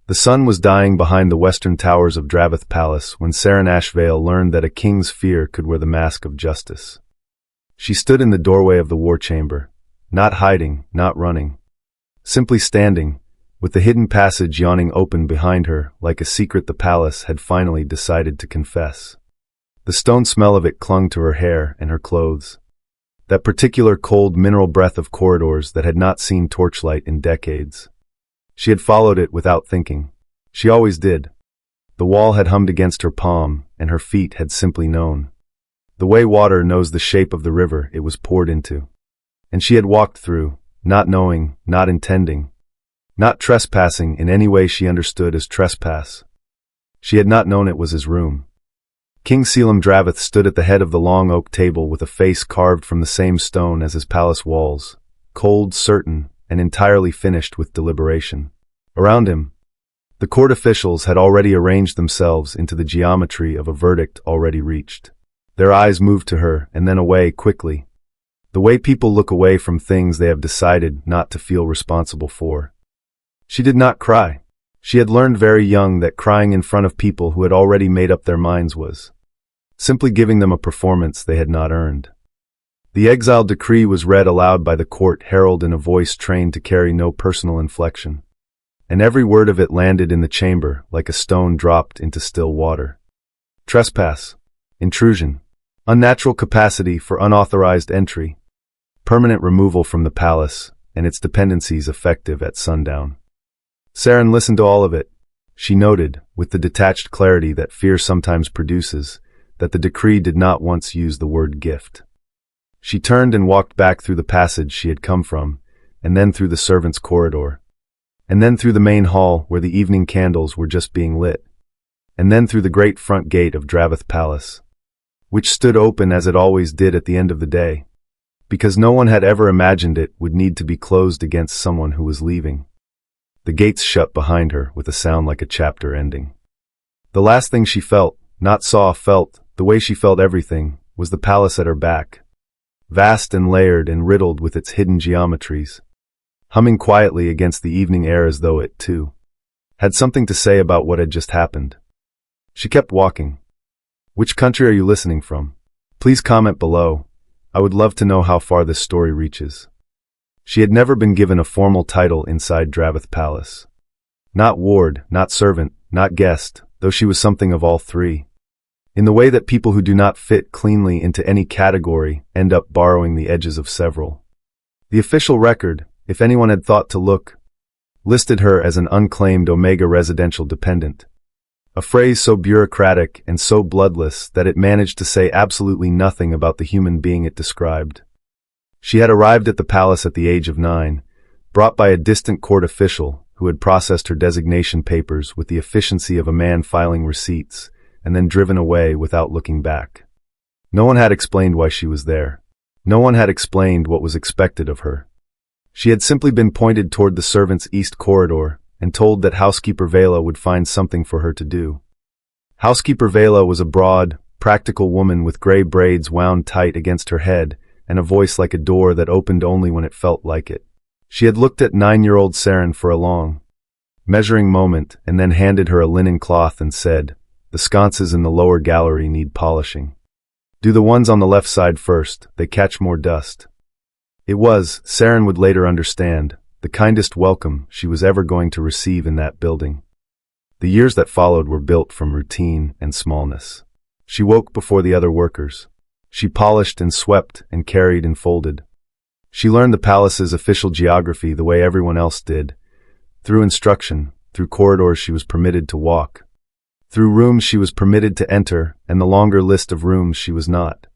The sun was dying behind the western towers of Draveth Palace when Seren Ashveil learned that a king's fear could wear the mask of justice. She stood in the doorway of the war chamber, not hiding, not running. Simply standing, with the hidden passage yawning open behind her like a secret the palace had finally decided to confess. The stone smell of it clung to her hair and her clothes. That particular cold mineral breath of corridors that had not seen torchlight in decades. She had followed it without thinking. She always did. The wall had hummed against her palm, and her feet had simply known. The way water knows the shape of the river it was poured into. And she had walked through, not knowing, not intending. Not trespassing in any way she understood as trespass. She had not known it was his room. King Caelum Draveth stood at the head of the long oak table with a face carved from the same stone as his palace walls, cold, certain, and entirely finished with deliberation. Around him, the court officials had already arranged themselves into the geometry of a verdict already reached. Their eyes moved to her and then away quickly. The way people look away from things they have decided not to feel responsible for. She did not cry. She had learned very young that crying in front of people who had already made up their minds was simply giving them a performance they had not earned. The exile decree was read aloud by the court herald in a voice trained to carry no personal inflection. And every word of it landed in the chamber like a stone dropped into still water. Trespass. Intrusion. Unnatural capacity for unauthorized entry. Permanent removal from the palace, and its dependencies effective at sundown. Seren listened to all of it. She noted, with the detached clarity that fear sometimes produces, that the decree did not once use the word gift. She turned and walked back through the passage she had come from, and then through the servants' corridor, and then through the main hall where the evening candles were just being lit, and then through the great front gate of Draveth Palace, which stood open as it always did at the end of the day, because no one had ever imagined it would need to be closed against someone who was leaving. The gates shut behind her with a sound like a chapter ending. The last thing she felt, not saw, felt, the way she felt everything, was the palace at her back. Vast and layered and riddled with its hidden geometries, humming quietly against the evening air as though it, too, had something to say about what had just happened. She kept walking. Which country are you listening from? Please comment below. I would love to know how far this story reaches. She had never been given a formal title inside Draveth Palace. Not ward, not servant, not guest, though she was something of all three. In the way that people who do not fit cleanly into any category end up borrowing the edges of several. The official record, if anyone had thought to look, listed her as an unclaimed Omega residential dependent. A phrase so bureaucratic and so bloodless that it managed to say absolutely nothing about the human being it described. She had arrived at the palace at the age of 9, brought by a distant court official who had processed her designation papers with the efficiency of a man filing receipts, and then driven away without looking back. No one had explained why she was there. No one had explained what was expected of her. She had simply been pointed toward the servants' east corridor and told that housekeeper Vela would find something for her to do. Housekeeper Vela was a broad, practical woman with gray braids wound tight against her head and a voice like a door that opened only when it felt like it. She had looked at 9-year-old Seren for a long, measuring moment and then handed her a linen cloth and said, "The sconces in the lower gallery need polishing. Do the ones on the left side first, they catch more dust." It was, Seren would later understand, the kindest welcome she was ever going to receive in that building. The years that followed were built from routine and smallness. She woke before the other workers. She polished and swept and carried and folded. She learned the palace's official geography the way everyone else did. Through instruction, through corridors she was permitted to walk. Through rooms she was permitted to enter, and the longer list of rooms she was not.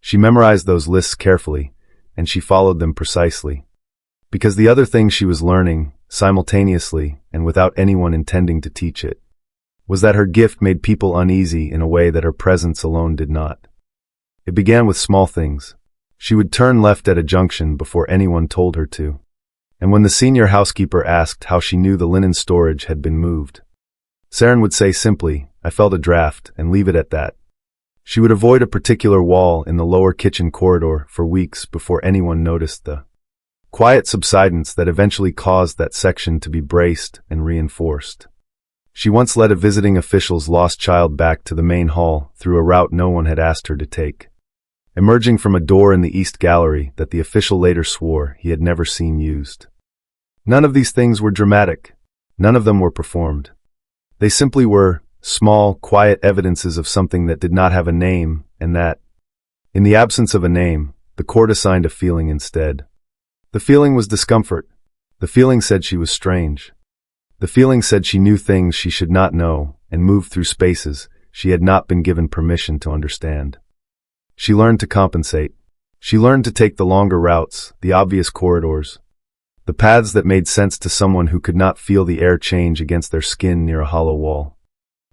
She memorized those lists carefully, and she followed them precisely. Because the other thing she was learning, simultaneously and without anyone intending to teach it, was that her gift made people uneasy in a way that her presence alone did not. It began with small things. She would turn left at a junction before anyone told her to. And when the senior housekeeper asked how she knew the linen storage had been moved, Seren would say simply, "I felt a draft," and leave it at that. She would avoid a particular wall in the lower kitchen corridor for weeks before anyone noticed the quiet subsidence that eventually caused that section to be braced and reinforced. She once led a visiting official's lost child back to the main hall through a route no one had asked her to take, emerging from a door in the East Gallery that the official later swore he had never seen used. None of these things were dramatic. None of them were performed. They simply were small, quiet evidences of something that did not have a name, and that, in the absence of a name, the court assigned a feeling instead. The feeling was discomfort. The feeling said she was strange. The feeling said she knew things she should not know and moved through spaces she had not been given permission to understand. She learned to compensate. She learned to take the longer routes, the obvious corridors, the paths that made sense to someone who could not feel the air change against their skin near a hollow wall.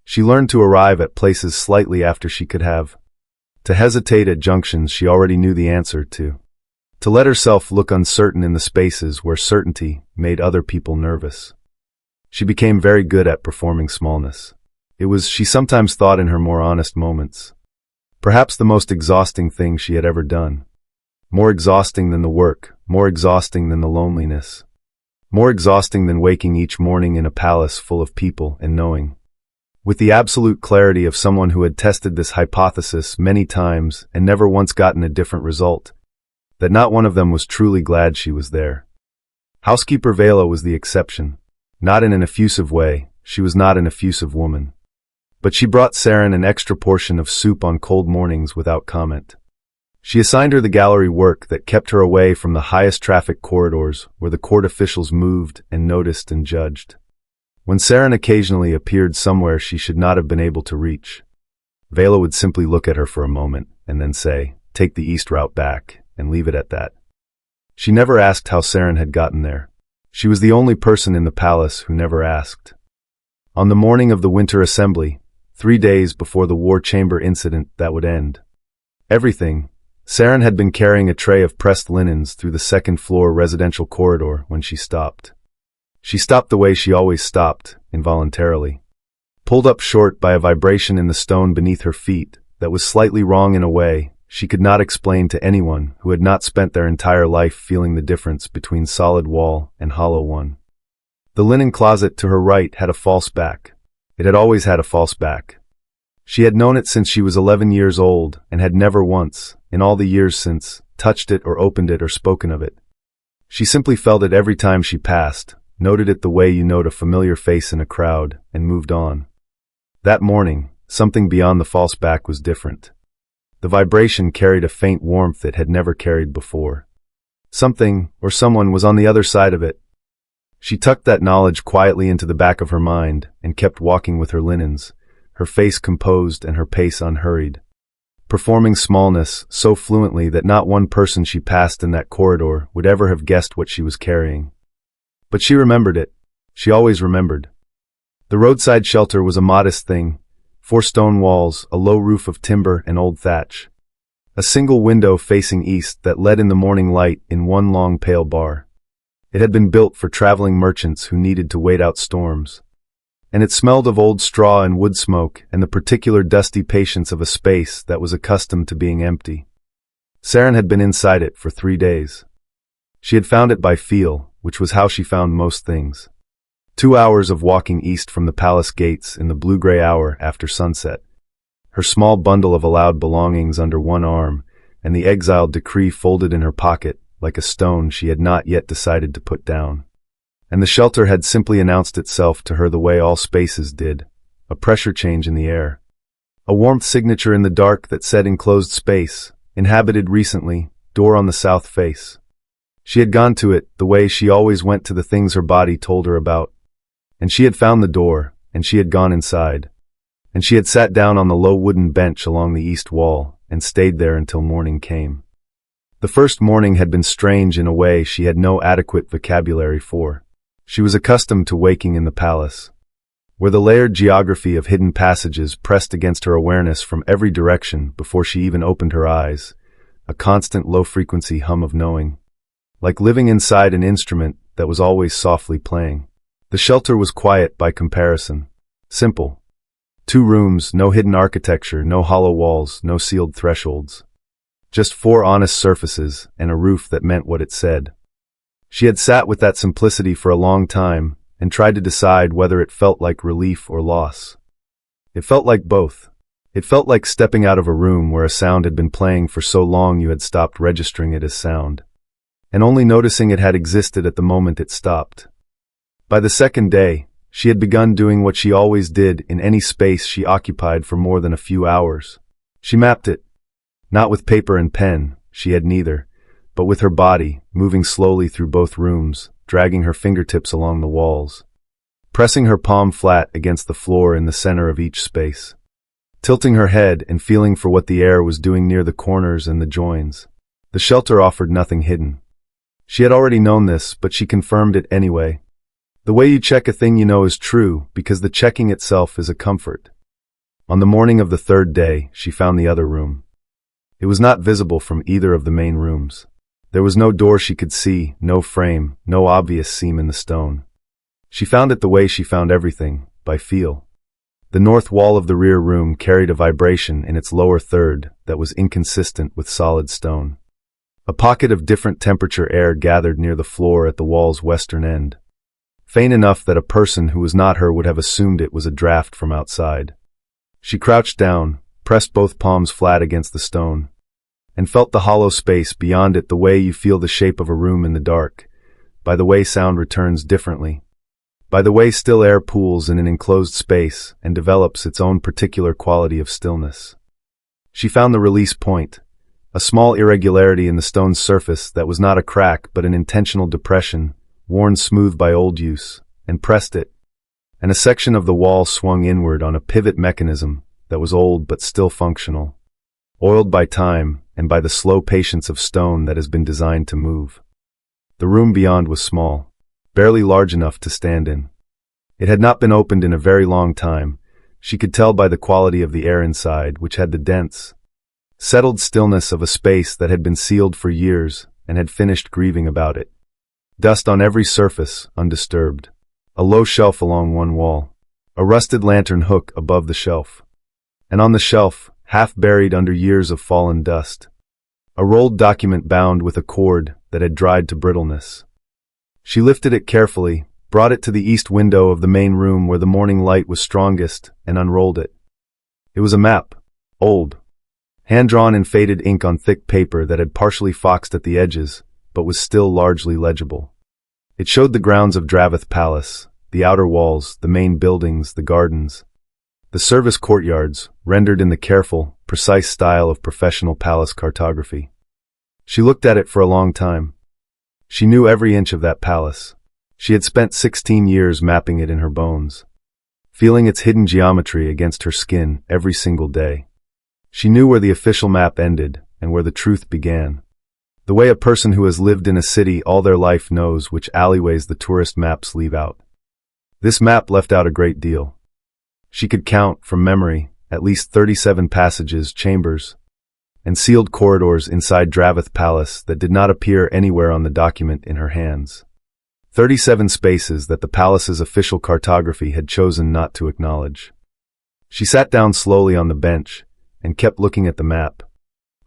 She learned to arrive at places slightly after she could have, to hesitate at junctions she already knew the answer to let herself look uncertain in the spaces where certainty made other people nervous. She became very good at performing smallness. It was, she sometimes thought in her more honest moments, perhaps the most exhausting thing she had ever done. More exhausting than the work, more exhausting than the loneliness, more exhausting than waking each morning in a palace full of people and knowing, with the absolute clarity of someone who had tested this hypothesis many times and never once gotten a different result, that not one of them was truly glad she was there. Housekeeper Vela was the exception. Not in an effusive way, she was not an effusive woman. But she brought Seren an extra portion of soup on cold mornings without comment. She assigned her the gallery work that kept her away from the highest traffic corridors where the court officials moved and noticed and judged. When Seren occasionally appeared somewhere she should not have been able to reach, Vela would simply look at her for a moment and then say, "Take the east route back," and leave it at that. She never asked how Seren had gotten there. She was the only person in the palace who never asked. On the morning of the winter assembly, 3 days before the war chamber incident that would end everything, Seren had been carrying a tray of pressed linens through the second-floor residential corridor when she stopped. She stopped the way she always stopped, involuntarily, pulled up short by a vibration in the stone beneath her feet that was slightly wrong in a way she could not explain to anyone who had not spent their entire life feeling the difference between solid wall and hollow one. The linen closet to her right had a false back. It had always had a false back. She had known it since she was 11 years old and had never once, in all the years since, touched it or opened it or spoken of it. She simply felt it every time she passed, noted it the way you note a familiar face in a crowd, and moved on. That morning, something beyond the false back was different. The vibration carried a faint warmth it had never carried before. Something, or someone, was on the other side of it. She tucked that knowledge quietly into the back of her mind and kept walking with her linens, her face composed and her pace unhurried, performing smallness so fluently that not one person she passed in that corridor would ever have guessed what she was carrying. But she remembered it. She always remembered. The roadside shelter was a modest thing. 4 stone walls, a low roof of timber and old thatch. A single window facing east that let in the morning light in one long pale bar. It had been built for traveling merchants who needed to wait out storms. And it smelled of old straw and wood smoke and the particular dusty patience of a space that was accustomed to being empty. Seren had been inside it for 3 days. She had found it by feel, which was how she found most things. 2 hours of walking east from the palace gates in the blue-gray hour after sunset, her small bundle of allowed belongings under one arm, and the exiled decree folded in her pocket like a stone she had not yet decided to put down. And the shelter had simply announced itself to her the way all spaces did, a pressure change in the air. A warmth signature in the dark that said enclosed space, inhabited recently, door on the south face. She had gone to it the way she always went to the things her body told her about. And she had found the door, and she had gone inside. And she had sat down on the low wooden bench along the east wall, and stayed there until morning came. The first morning had been strange in a way she had no adequate vocabulary for. She was accustomed to waking in the palace, where the layered geography of hidden passages pressed against her awareness from every direction before she even opened her eyes, a constant low-frequency hum of knowing, like living inside an instrument that was always softly playing. The shelter was quiet by comparison. Simple. 2 rooms, no hidden architecture, no hollow walls, no sealed thresholds. Just 4 honest surfaces and a roof that meant what it said. She had sat with that simplicity for a long time, and tried to decide whether it felt like relief or loss. It felt like both. It felt like stepping out of a room where a sound had been playing for so long you had stopped registering it as sound, and only noticing it had existed at the moment it stopped. By the second day, she had begun doing what she always did in any space she occupied for more than a few hours. She mapped it. Not with paper and pen, she had neither, but with her body, moving slowly through both rooms, dragging her fingertips along the walls, pressing her palm flat against the floor in the center of each space, tilting her head and feeling for what the air was doing near the corners and the joins. The shelter offered nothing hidden. She had already known this, but she confirmed it anyway. The way you check a thing you know is true, because the checking itself is a comfort. On the morning of the third day, she found the other room. It was not visible from either of the main rooms. There was no door she could see, no frame, no obvious seam in the stone. She found it the way she found everything, by feel. The north wall of the rear room carried a vibration in its lower third that was inconsistent with solid stone. A pocket of different temperature air gathered near the floor at the wall's western end, faint enough that a person who was not her would have assumed it was a draft from outside. She crouched down, pressed both palms flat against the stone, and felt the hollow space beyond it the way you feel the shape of a room in the dark, by the way sound returns differently, by the way still air pools in an enclosed space and develops its own particular quality of stillness. She found the release point, a small irregularity in the stone's surface that was not a crack but an intentional depression, worn smooth by old use, and pressed it, and a section of the wall swung inward on a pivot mechanism that was old but still functional, oiled by time and by the slow patience of stone that has been designed to move. The room beyond was small, barely large enough to stand in. It had not been opened in a very long time. She could tell by the quality of the air inside, which had the dense, settled stillness of a space that had been sealed for years and had finished grieving about it. Dust on every surface, undisturbed. A low shelf along one wall. A rusted lantern hook above the shelf. And on the shelf, half buried under years of fallen dust, a rolled document bound with a cord that had dried to brittleness. She lifted it carefully, brought it to the east window of the main room where the morning light was strongest, and unrolled it. It was a map, old, hand-drawn in faded ink on thick paper that had partially foxed at the edges, but was still largely legible. It showed the grounds of Draveth Palace, the outer walls, the main buildings, the gardens, the service courtyards, rendered in the careful, precise style of professional palace cartography. She looked at it for a long time. She knew every inch of that palace. She had spent 16 years mapping it in her bones, feeling its hidden geometry against her skin every single day. She knew where the official map ended and where the truth began. The way a person who has lived in a city all their life knows which alleyways the tourist maps leave out. This map left out a great deal. She could count, from memory, at least 37 passages, chambers, and sealed corridors inside Draveth Palace that did not appear anywhere on the document in her hands. 37 spaces that the palace's official cartography had chosen not to acknowledge. She sat down slowly on the bench and kept looking at the map,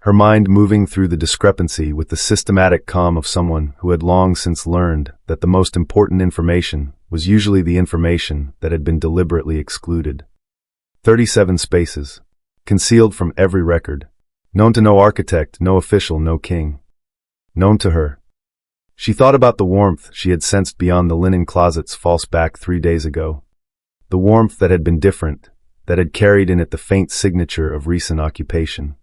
her mind moving through the discrepancy with the systematic calm of someone who had long since learned that the most important information was usually the information that had been deliberately excluded. 37 spaces, concealed from every record, known to no architect, no official, no king. Known to her. She thought about the warmth she had sensed beyond the linen closet's false back 3 days ago. The warmth that had been different, that had carried in it the faint signature of recent occupation.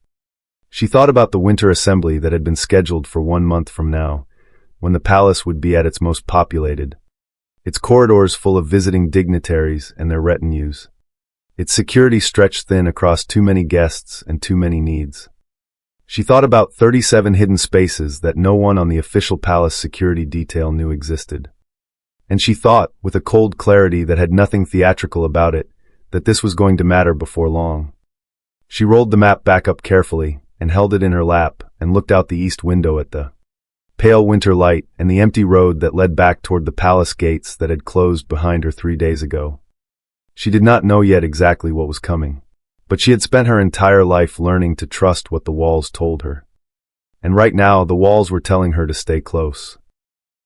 She thought about the winter assembly that had been scheduled for 1 month from now, when the palace would be at its most populated, its corridors full of visiting dignitaries and their retinues, its security stretched thin across too many guests and too many needs. She thought about 37 hidden spaces that no one on the official palace security detail knew existed. And she thought, with a cold clarity that had nothing theatrical about it, that this was going to matter before long. She rolled the map back up carefully, and held it in her lap, and looked out the east window at the pale winter light and the empty road that led back toward the palace gates that had closed behind her 3 days ago. She did not know yet exactly what was coming, but she had spent her entire life learning to trust what the walls told her. And right now, the walls were telling her to stay close.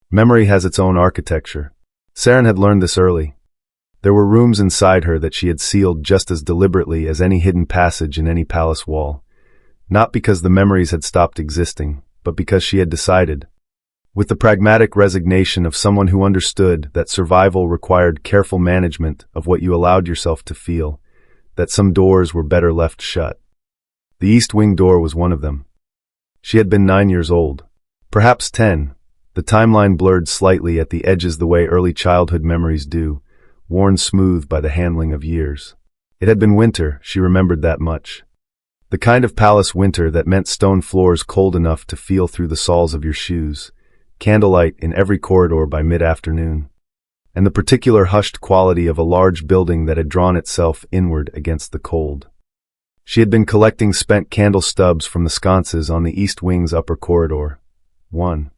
Memory has its own architecture. Seren had learned this early. There were rooms inside her that she had sealed just as deliberately as any hidden passage in any palace wall, not because the memories had stopped existing, but because she had decided, with the pragmatic resignation of someone who understood that survival required careful management of what you allowed yourself to feel, that some doors were better left shut. The East Wing door was one of them. She had been 9 years old, perhaps 10, the timeline blurred slightly at the edges the way early childhood memories do, worn smooth by the handling of years. It had been winter, she remembered that much. The kind of palace winter that meant stone floors cold enough to feel through the soles of your shoes, candlelight in every corridor by mid-afternoon, and the particular hushed quality of a large building that had drawn itself inward against the cold. She had been collecting spent candle stubs from the sconces on the East Wing's upper corridor. One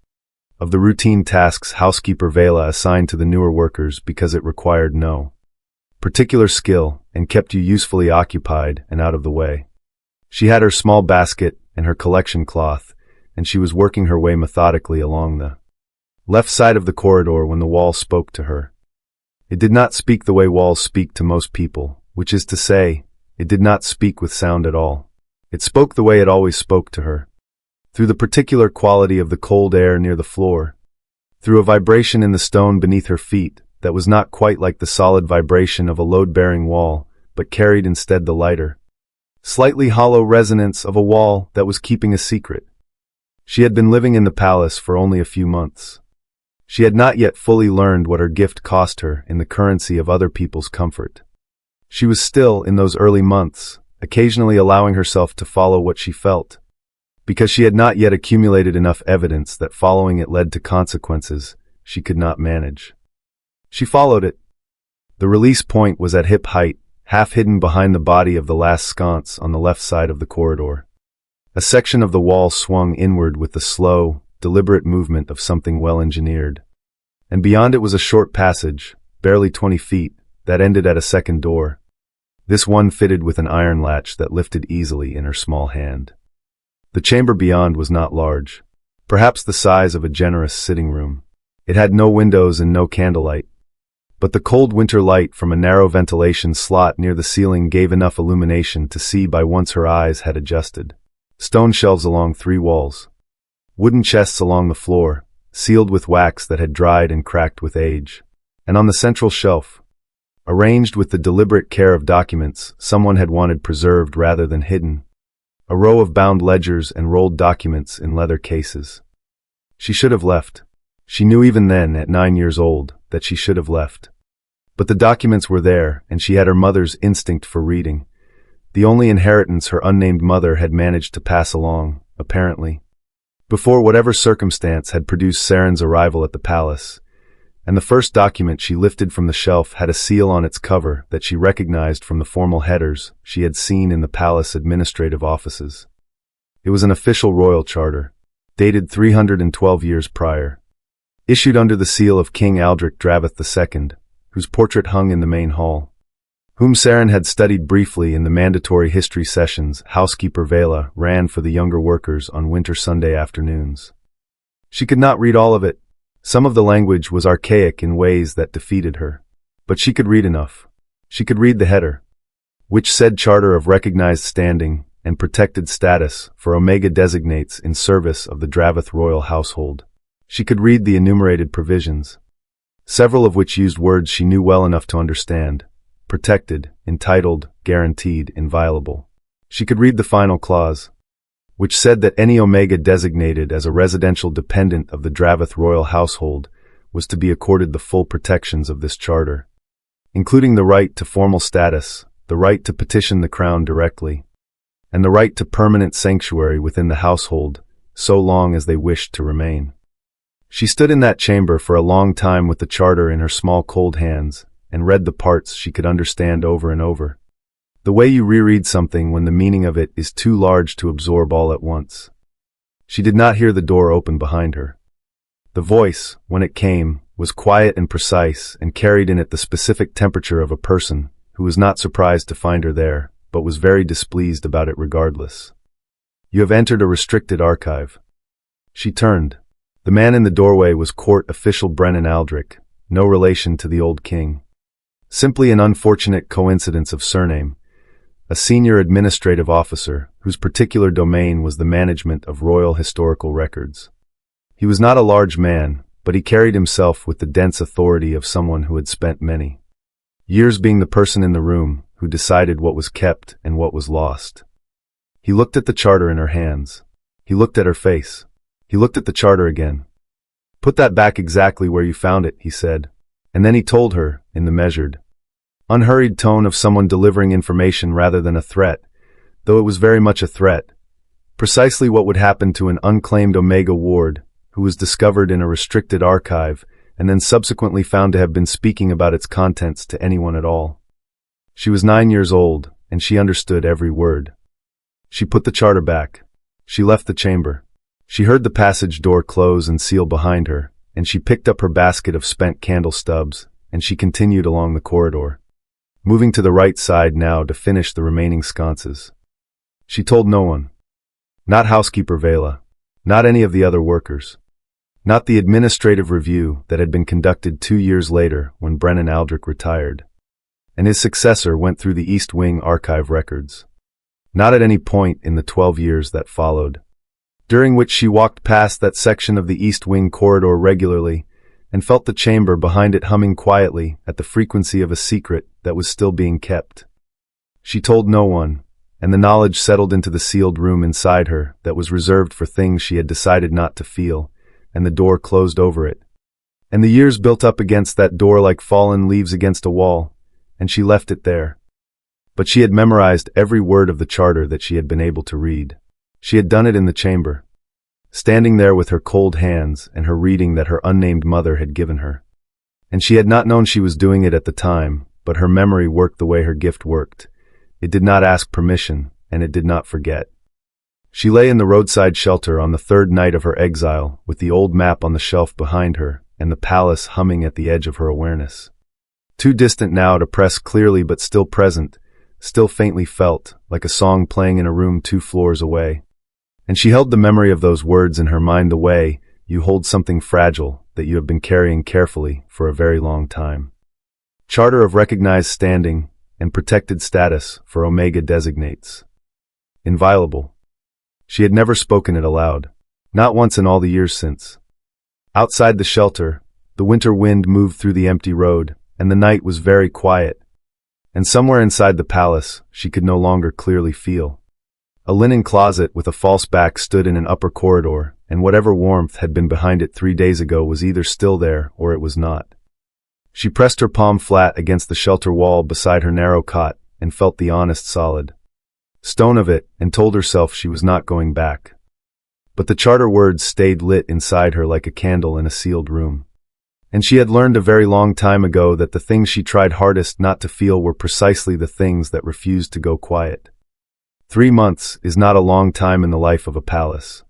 of the routine tasks housekeeper Vela assigned to the newer workers because it required no particular skill and kept you usefully occupied and out of the way. She had her small basket and her collection cloth, and she was working her way methodically along the left side of the corridor when the wall spoke to her. It did not speak the way walls speak to most people, which is to say, it did not speak with sound at all. It spoke the way it always spoke to her, through the particular quality of the cold air near the floor, through a vibration in the stone beneath her feet that was not quite like the solid vibration of a load-bearing wall, but carried instead the lighter, slightly hollow resonance of a wall that was keeping a secret. She had been living in the palace for only a few months. She had not yet fully learned what her gift cost her in the currency of other people's comfort. She was still, in those early months, occasionally allowing herself to follow what she felt, because she had not yet accumulated enough evidence that following it led to consequences she could not manage. She followed it. The release point was at hip height, half hidden behind the body of the last sconce on the left side of the corridor. A section of the wall swung inward with the slow, deliberate movement of something well-engineered. And beyond it was a short passage, barely 20 feet, that ended at a second door. This one fitted with an iron latch that lifted easily in her small hand. The chamber beyond was not large, perhaps the size of a generous sitting room. It had no windows and no candlelight, but the cold winter light from a narrow ventilation slot near the ceiling gave enough illumination to see by once her eyes had adjusted. Stone shelves along 3 walls. Wooden chests along the floor, sealed with wax that had dried and cracked with age. And on the central shelf, arranged with the deliberate care of documents someone had wanted preserved rather than hidden, a row of bound ledgers and rolled documents in leather cases. She should have left. She knew even then, at 9 years old, that she should have left. But the documents were there, and she had her mother's instinct for reading, the only inheritance her unnamed mother had managed to pass along, apparently, before whatever circumstance had produced Seren's arrival at the palace. And the first document she lifted from the shelf had a seal on its cover that she recognized from the formal headers she had seen in the palace administrative offices. It was an official royal charter, dated 312 years prior, issued under the seal of King Draveth II, whose portrait hung in the main hall, whom Seren had studied briefly in the mandatory history sessions housekeeper Vela ran for the younger workers on winter Sunday afternoons. She could not read all of it. Some of the language was archaic in ways that defeated her. But she could read enough. She could read the header, which said Charter of Recognized Standing and Protected Status for Omega Designates in Service of the Draveth Royal Household. She could read the enumerated provisions, several of which used words she knew well enough to understand: protected, entitled, guaranteed, inviolable. She could read the final clause, which said that any Omega designated as a residential dependent of the Draveth royal household was to be accorded the full protections of this charter, including the right to formal status, the right to petition the crown directly, and the right to permanent sanctuary within the household, so long as they wished to remain. She stood in that chamber for a long time with the charter in her small cold hands, and read the parts she could understand over and over. The way you reread something when the meaning of it is too large to absorb all at once. She did not hear the door open behind her. The voice, when it came, was quiet and precise and carried in it the specific temperature of a person who was not surprised to find her there, but was very displeased about it regardless. You have entered a restricted archive. She turned. The man in the doorway was court official Brennan Aldrich, no relation to the old king. Simply an unfortunate coincidence of surname, a senior administrative officer whose particular domain was the management of royal historical records. He was not a large man, but he carried himself with the dense authority of someone who had spent many years being the person in the room who decided what was kept and what was lost. He looked at the charter in her hands. He looked at her face. He looked at the charter again. "Put that back exactly where you found it," he said. And then he told her, in the measured, unhurried tone of someone delivering information rather than a threat, though it was very much a threat, precisely what would happen to an unclaimed Omega ward who was discovered in a restricted archive and then subsequently found to have been speaking about its contents to anyone at all. She was 9 years old, and she understood every word. She put the charter back. She left the chamber. She heard the passage door close and seal behind her, and she picked up her basket of spent candle stubs, and she continued along the corridor, moving to the right side now to finish the remaining sconces. She told no one. Not housekeeper Vela. Not any of the other workers. Not the administrative review that had been conducted 2 years later when Brennan Aldrich retired, and his successor went through the East Wing archive records. Not at any point in the 12 years that followed, during which she walked past that section of the East Wing corridor regularly and felt the chamber behind it humming quietly at the frequency of a secret that was still being kept. She told no one, and the knowledge settled into the sealed room inside her that was reserved for things she had decided not to feel, and the door closed over it. And the years built up against that door like fallen leaves against a wall, and she left it there. But she had memorized every word of the charter that she had been able to read. She had done it in the chamber, standing there with her cold hands and her reading that her unnamed mother had given her. And she had not known she was doing it at the time, but her memory worked the way her gift worked. It did not ask permission, and it did not forget. She lay in the roadside shelter on the third night of her exile, with the old map on the shelf behind her, and the palace humming at the edge of her awareness. Too distant now to press clearly but still present, still faintly felt, like a song playing in a room 2 floors away. And she held the memory of those words in her mind the way you hold something fragile that you have been carrying carefully for a very long time. Charter of recognized standing and protected status for Omega designates. Inviolable. She had never spoken it aloud, not once in all the years since. Outside the shelter, the winter wind moved through the empty road, and the night was very quiet. And somewhere inside the palace, she could no longer clearly feel. A linen closet with a false back stood in an upper corridor, and whatever warmth had been behind it 3 days ago was either still there or it was not. She pressed her palm flat against the shelter wall beside her narrow cot and felt the honest solid stone of it and told herself she was not going back. But the charter words stayed lit inside her like a candle in a sealed room. And she had learned a very long time ago that the things she tried hardest not to feel were precisely the things that refused to go quiet. 3 months is not a long time in the life of a palace.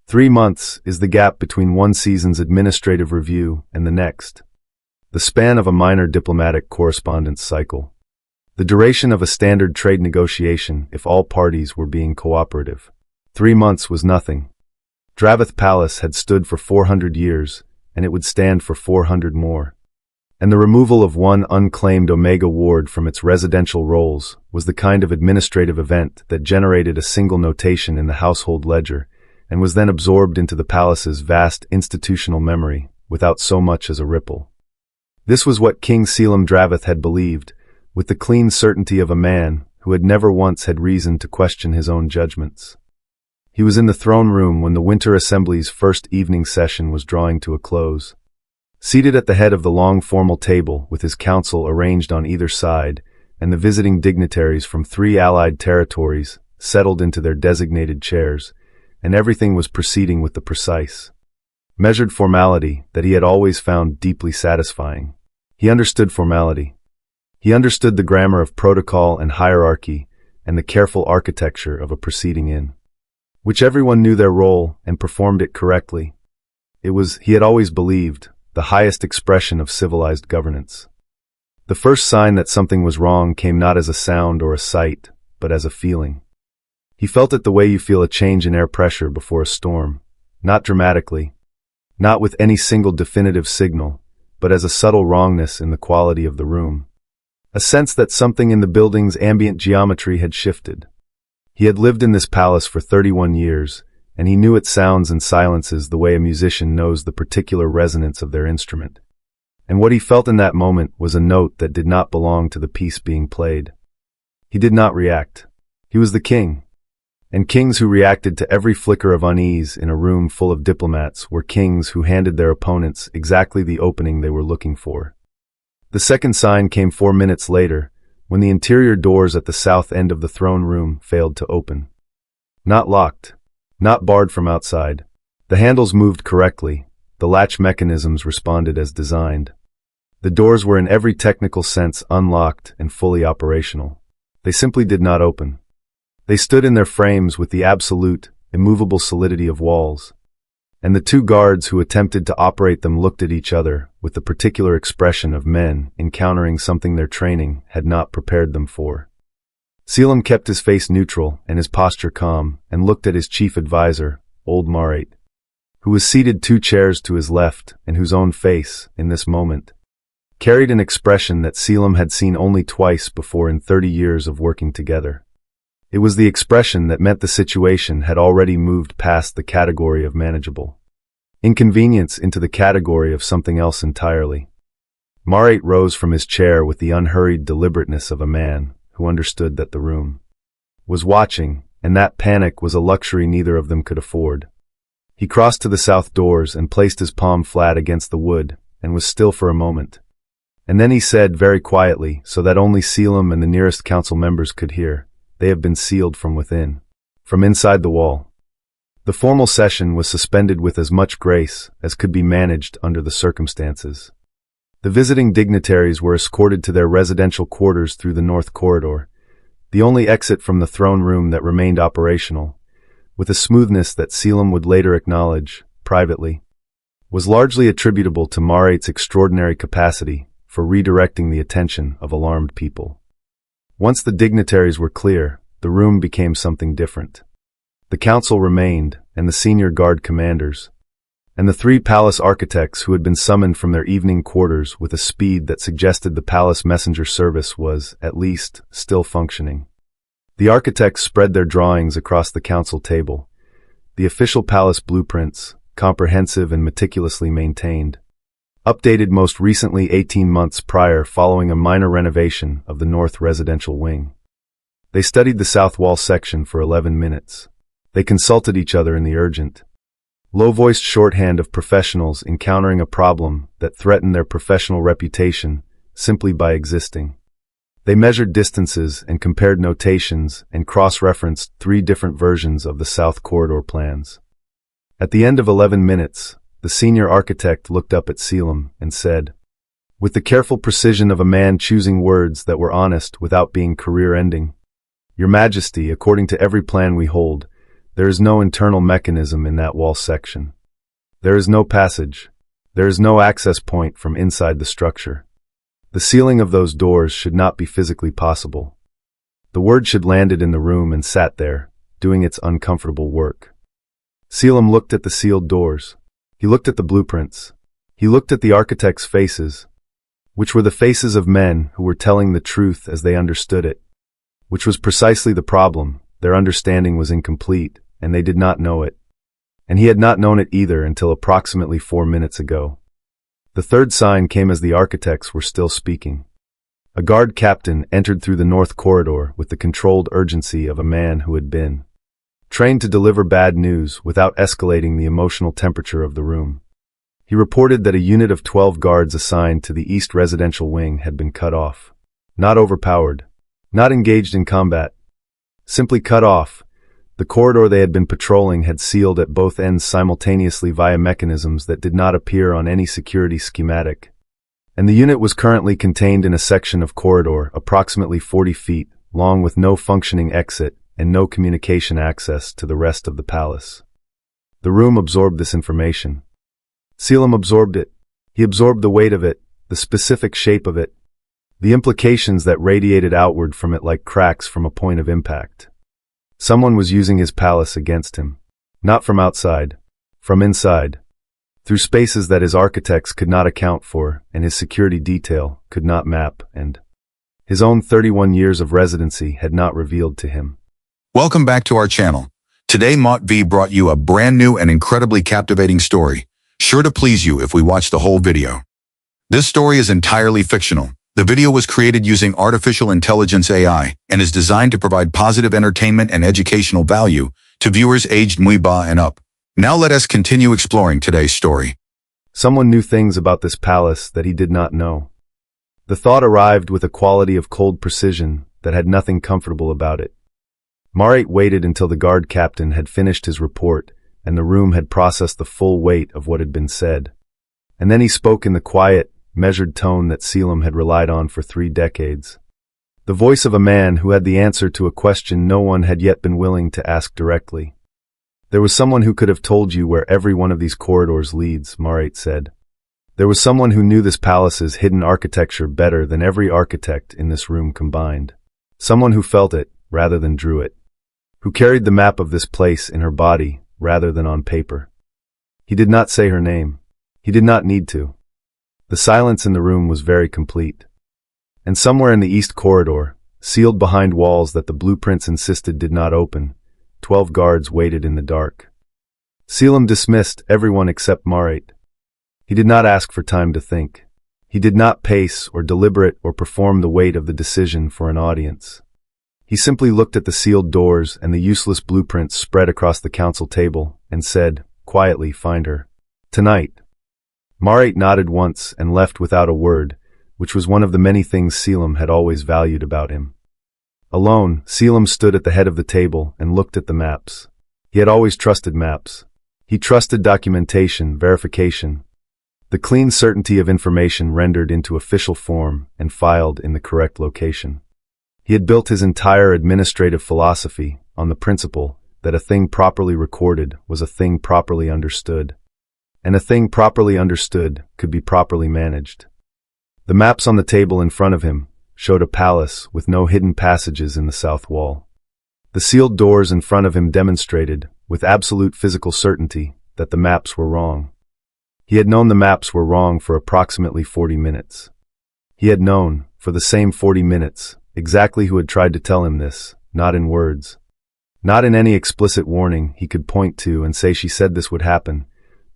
3 months is the gap between one season's administrative review and the next. The span of a minor diplomatic correspondence cycle. The duration of a standard trade negotiation if all parties were being cooperative. 3 months was nothing. Draveth Palace had stood for 400 years, and it would stand for 400 more. And the removal of one unclaimed Omega ward from its residential rolls was the kind of administrative event that generated a single notation in the household ledger, and was then absorbed into the palace's vast institutional memory without so much as a ripple. This was what King Caelum Draveth had believed, with the clean certainty of a man who had never once had reason to question his own judgments. He was in the throne room when the Winter Assembly's first evening session was drawing to a close. Seated at the head of the long formal table with his council arranged on either side, and the visiting dignitaries from 3 allied territories settled into their designated chairs, and everything was proceeding with the precise, measured formality that he had always found deeply satisfying. He understood formality. He understood the grammar of protocol and hierarchy and the careful architecture of a proceeding in which everyone knew their role and performed it correctly. It was, he had always believed, the highest expression of civilized governance. The first sign that something was wrong came not as a sound or a sight, but as a feeling. He felt it the way you feel a change in air pressure before a storm, not dramatically, not with any single definitive signal, but as a subtle wrongness in the quality of the room. A sense that something in the building's ambient geometry had shifted. He had lived in this palace for 31 years, and he knew its sounds and silences the way a musician knows the particular resonance of their instrument. And what he felt in that moment was a note that did not belong to the piece being played. He did not react. He was the king. And kings who reacted to every flicker of unease in a room full of diplomats were kings who handed their opponents exactly the opening they were looking for. The second sign came 4 minutes later, when the interior doors at the south end of the throne room failed to open. Not locked. Not barred from outside. The handles moved correctly. The latch mechanisms responded as designed. The doors were in every technical sense unlocked and fully operational. They simply did not open. They stood in their frames with the absolute, immovable solidity of walls. And the two guards who attempted to operate them looked at each other with the particular expression of men encountering something their training had not prepared them for. Caelum kept his face neutral and his posture calm and looked at his chief advisor, old Marate, who was seated 2 chairs to his left and whose own face, in this moment, carried an expression that Caelum had seen only twice before in 30 years of working together. It was the expression that meant the situation had already moved past the category of manageable inconvenience into the category of something else entirely. Marate rose from his chair with the unhurried deliberateness of a man who understood that the room was watching, and that panic was a luxury neither of them could afford. He crossed to the south doors and placed his palm flat against the wood, and was still for a moment. And then he said very quietly, so that only Caelum and the nearest council members could hear, "They have been sealed from within, from inside the wall." The formal session was suspended with as much grace as could be managed under the circumstances. The visiting dignitaries were escorted to their residential quarters through the north corridor, the only exit from the throne room that remained operational, with a smoothness that Caelum would later acknowledge, privately, was largely attributable to Marate's extraordinary capacity for redirecting the attention of alarmed people. Once the dignitaries were clear, the room became something different. The council remained, and the senior guard commanders, and the 3 palace architects who had been summoned from their evening quarters with a speed that suggested the palace messenger service was, at least, still functioning. The architects spread their drawings across the council table, the official palace blueprints, comprehensive and meticulously maintained, updated most recently 18 months prior following a minor renovation of the north residential wing. They studied the south wall section for 11 minutes. They consulted each other in the urgent, low-voiced shorthand of professionals encountering a problem that threatened their professional reputation simply by existing. They measured distances and compared notations and cross-referenced 3 different versions of the south corridor plans. At the end of 11 minutes, the senior architect looked up at Caelum and said, with the careful precision of a man choosing words that were honest without being career-ending, "Your Majesty, according to every plan we hold, there is no internal mechanism in that wall section. There is no passage. There is no access point from inside the structure. The sealing of those doors should not be physically possible. The word should landed in the room and sat there, doing its uncomfortable work." Caelum looked at the sealed doors. He looked at the blueprints. He looked at the architects' faces, which were the faces of men who were telling the truth as they understood it, which was precisely the problem. Their understanding was incomplete, and they did not know it. And he had not known it either until approximately 4 minutes ago. The third sign came as the architects were still speaking. A guard captain entered through the north corridor with the controlled urgency of a man who had been trained to deliver bad news without escalating the emotional temperature of the room. He reported that a unit of 12 guards assigned to the east residential wing had been cut off. Not overpowered. Not engaged in combat. Simply cut off. The corridor they had been patrolling had sealed at both ends simultaneously via mechanisms that did not appear on any security schematic. And the unit was currently contained in a section of corridor approximately 40 feet long with no functioning exit and no communication access to the rest of the palace. The room absorbed this information. Caelum absorbed it. He absorbed the weight of it, the specific shape of it, the implications that radiated outward from it like cracks from a point of impact. Someone was using his palace against him. Not from outside. From inside. through spaces that his architects could not account for and his security detail could not map, and his own 31 years of residency had not revealed to him. Welcome back to our channel. Today Mott V brought you a brand new and incredibly captivating story, sure to please you if we watch the whole video. This story is entirely fictional. The video was created using artificial intelligence AI and is designed to provide positive entertainment and educational value to viewers aged Muiba and up. Now let us continue exploring today's story. Someone knew things about this palace that he did not know. The thought arrived with a quality of cold precision that had nothing comfortable about it. Marit waited until the guard captain had finished his report and the room had processed the full weight of what had been said. And then he spoke in the quiet, measured tone that Caelum had relied on for 3 decades. The voice of a man who had the answer to a question no one had yet been willing to ask directly. There was someone who could have told you where every one of these corridors leads, Marit said. There was someone who knew this palace's hidden architecture better than every architect in this room combined. Someone who felt it rather than drew it. Who carried the map of this place in her body rather than on paper. He did not say her name. He did not need to. The silence in the room was very complete. And somewhere in the east corridor, sealed behind walls that the blueprints insisted did not open, 12 guards waited in the dark. Caelum dismissed everyone except Marit. He did not ask for time to think. He did not pace or deliberate or perform the weight of the decision for an audience. He simply looked at the sealed doors and the useless blueprints spread across the council table and said, quietly, "Find her. Tonight." Marit nodded once and left without a word, which was one of the many things Caelum had always valued about him. Alone, Caelum stood at the head of the table and looked at the maps. He had always trusted maps. He trusted documentation, verification, the clean certainty of information rendered into official form and filed in the correct location. He had built his entire administrative philosophy on the principle that a thing properly recorded was a thing properly understood, and a thing properly understood could be properly managed. The maps on the table in front of him showed a palace with no hidden passages in the south wall. The sealed doors in front of him demonstrated, with absolute physical certainty, that the maps were wrong. He had known the maps were wrong for approximately 40 minutes. He had known, for the same 40 minutes, exactly who had tried to tell him this, not in words. Not in any explicit warning he could point to and say she said this would happen,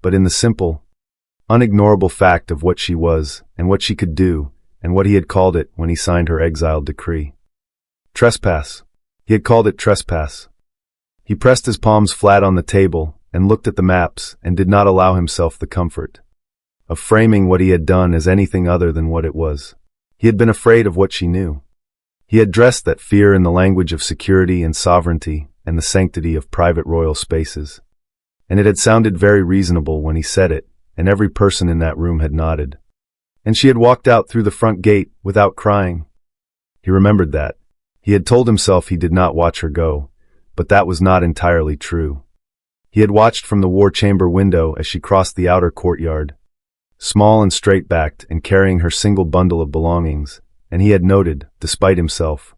but in the simple, unignorable fact of what she was and what she could do and what he had called it when he signed her exile decree. Trespass. He had called it trespass. He pressed his palms flat on the table and looked at the maps and did not allow himself the comfort of framing what he had done as anything other than what it was. He had been afraid of what she knew. He had dressed that fear in the language of security and sovereignty and the sanctity of private royal spaces. And it had sounded very reasonable when he said it, and every person in that room had nodded. And she had walked out through the front gate without crying. He remembered that. He had told himself he did not watch her go, but that was not entirely true. He had watched from the war chamber window as she crossed the outer courtyard, small and straight-backed and carrying her single bundle of belongings, and he had noted, despite himself,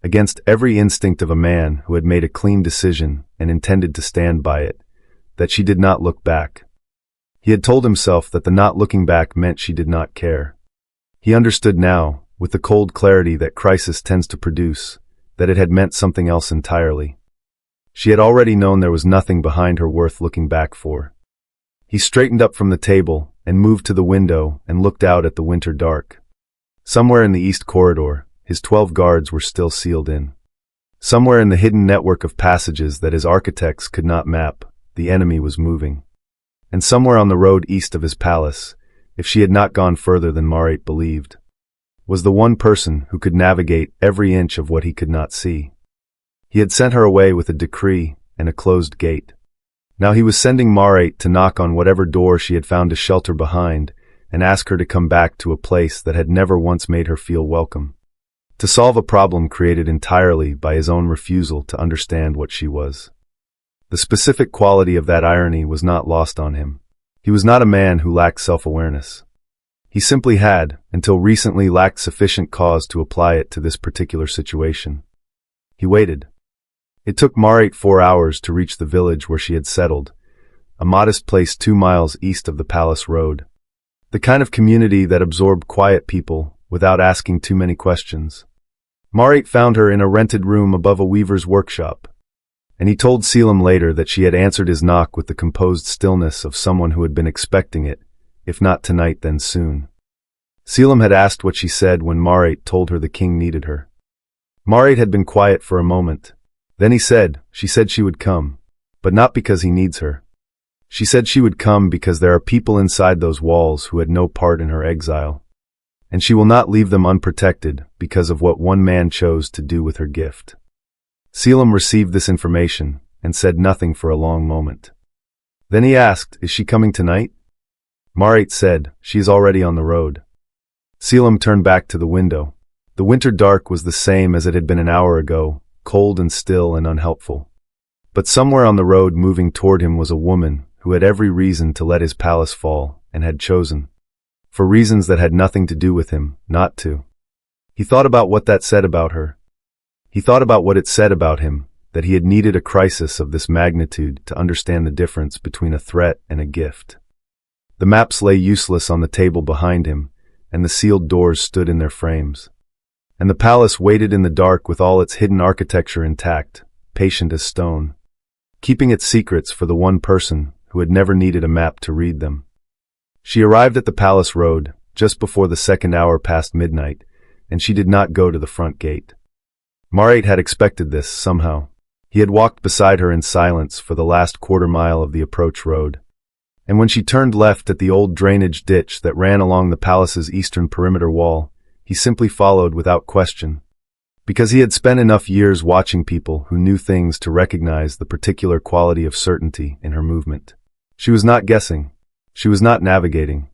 against every instinct of a man who had made a clean decision and intended to stand by it, that she did not look back. He had told himself that the not looking back meant she did not care. He understood now, with the cold clarity that crisis tends to produce, that it had meant something else entirely. She had already known there was nothing behind her worth looking back for. He straightened up from the table and moved to the window and looked out at the winter dark. Somewhere in the east corridor, his 12 guards were still sealed in. Somewhere in the hidden network of passages that his architects could not map, the enemy was moving. And somewhere on the road east of his palace, if she had not gone further than Marit believed, was the one person who could navigate every inch of what he could not see. He had sent her away with a decree and a closed gate. Now he was sending Marit to knock on whatever door she had found a shelter behind and ask her to come back to a place that had never once made her feel welcome. To solve a problem created entirely by his own refusal to understand what she was. The specific quality of that irony was not lost on him. He was not a man who lacked self-awareness. He simply had, until recently, lacked sufficient cause to apply it to this particular situation. He waited. It took Marit 4 hours to reach the village where she had settled, a modest place 2 miles east of the palace road. The kind of community that absorbed quiet people without asking too many questions. Marit found her in a rented room above a weaver's workshop, and he told Caelum later that she had answered his knock with the composed stillness of someone who had been expecting it, if not tonight then soon. Caelum had asked what she said when Marit told her the king needed her. Marit had been quiet for a moment. Then he said, she said she would come, but not because he needs her. She said she would come because there are people inside those walls who had no part in her exile, and she will not leave them unprotected because of what one man chose to do with her gift. Caelum received this information and said nothing for a long moment. Then he asked, is she coming tonight? Marit said, she is already on the road. Caelum turned back to the window. The winter dark was the same as it had been an hour ago, cold and still and unhelpful. But somewhere on the road moving toward him was a woman who had every reason to let his palace fall and had chosen, for reasons that had nothing to do with him, not to. He thought about what that said about her. He thought about what it said about him, that he had needed a crisis of this magnitude to understand the difference between a threat and a gift. The maps lay useless on the table behind him, and the sealed doors stood in their frames. And the palace waited in the dark with all its hidden architecture intact, patient as stone, keeping its secrets for the one person who had never needed a map to read them. She arrived at the palace road just before the second hour past midnight, and she did not go to the front gate. Marit had expected this, somehow. He had walked beside her in silence for the last quarter mile of the approach road. And when she turned left at the old drainage ditch that ran along the palace's eastern perimeter wall, he simply followed without question, because he had spent enough years watching people who knew things to recognize the particular quality of certainty in her movement. She was not guessing. She was not navigating.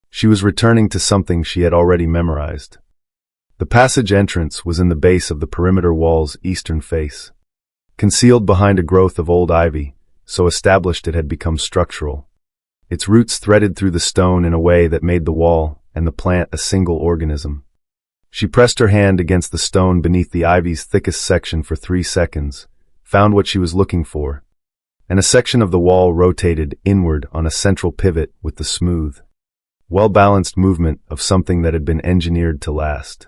She was returning to something she had already memorized. The passage entrance was in the base of the perimeter wall's eastern face, concealed behind a growth of old ivy, so established it had become structural. Its roots threaded through the stone in a way that made the wall and the plant a single organism. She pressed her hand against the stone beneath the ivy's thickest section for 3 seconds, found what she was looking for, and a section of the wall rotated inward on a central pivot with the smooth, well-balanced movement of something that had been engineered to last.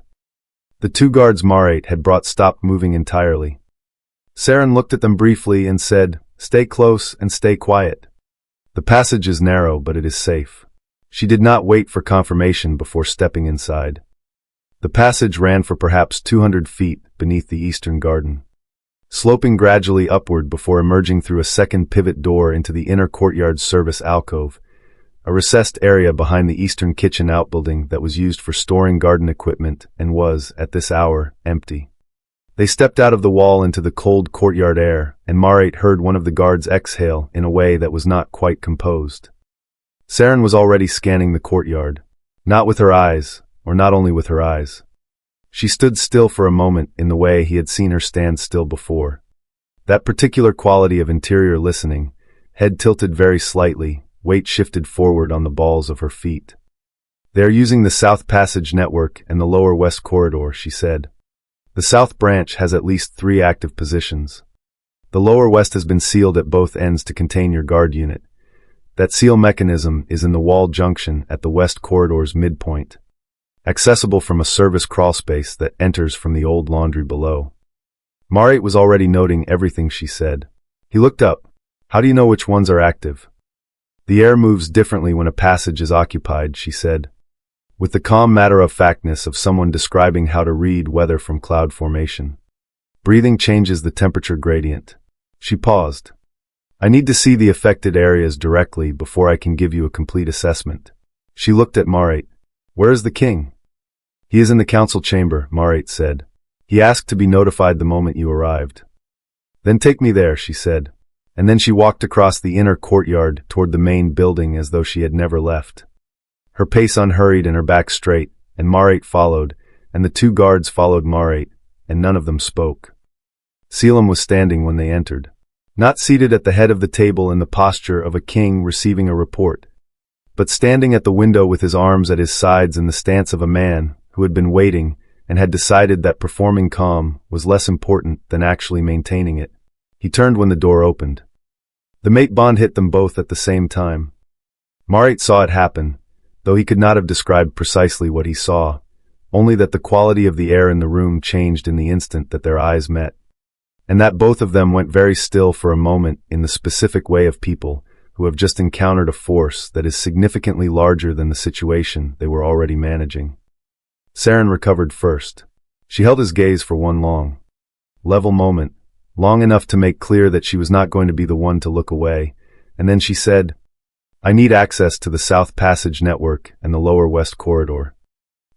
The 2 guards Marit had brought stopped moving entirely. Seren looked at them briefly and said, "Stay close and stay quiet. The passage is narrow, but it is safe." She did not wait for confirmation before stepping inside. The passage ran for perhaps 200 feet beneath the eastern garden, sloping gradually upward before emerging through a second pivot door into the inner courtyard service alcove, a recessed area behind the eastern kitchen outbuilding that was used for storing garden equipment and was, at this hour, empty. They stepped out of the wall into the cold courtyard air, and Marit heard one of the guards exhale in a way that was not quite composed. Seren was already scanning the courtyard, not with her eyes, or not only with her eyes. She stood still for a moment in the way he had seen her stand still before. That particular quality of interior listening, head tilted very slightly, weight shifted forward on the balls of her feet. "They are using the South Passage network and the Lower West Corridor," she said. "The South Branch has at least 3 active positions. The Lower West has been sealed at both ends to contain your guard unit. That seal mechanism is in the wall junction at the West Corridor's midpoint, accessible from a service crawlspace that enters from the old laundry below." Marit was already noting everything she said. He looked up. "How do you know which ones are active?" "The air moves differently when a passage is occupied," she said, with the calm matter-of-factness of someone describing how to read weather from cloud formation. "Breathing changes the temperature gradient." She paused. "I need to see the affected areas directly before I can give you a complete assessment." She looked at Marit. "Where is the king?" "He is in the council chamber," Marit said. "He asked to be notified the moment you arrived." "Then take me there," she said, and then she walked across the inner courtyard toward the main building as though she had never left. Her pace unhurried and her back straight, and Marit followed, and the 2 guards followed Marit, and none of them spoke. Caelum was standing when they entered, not seated at the head of the table in the posture of a king receiving a report, but standing at the window with his arms at his sides in the stance of a man who had been waiting and had decided that performing calm was less important than actually maintaining it. He turned when the door opened. The mate bond hit them both at the same time. Marit saw it happen, though he could not have described precisely what he saw, only that the quality of the air in the room changed in the instant that their eyes met, and that both of them went very still for a moment in the specific way of people who have just encountered a force that is significantly larger than the situation they were already managing. Seren recovered first. She held his gaze for one long, level moment, long enough to make clear that she was not going to be the one to look away, and then she said, "I need access to the South Passage network and the Lower West Corridor.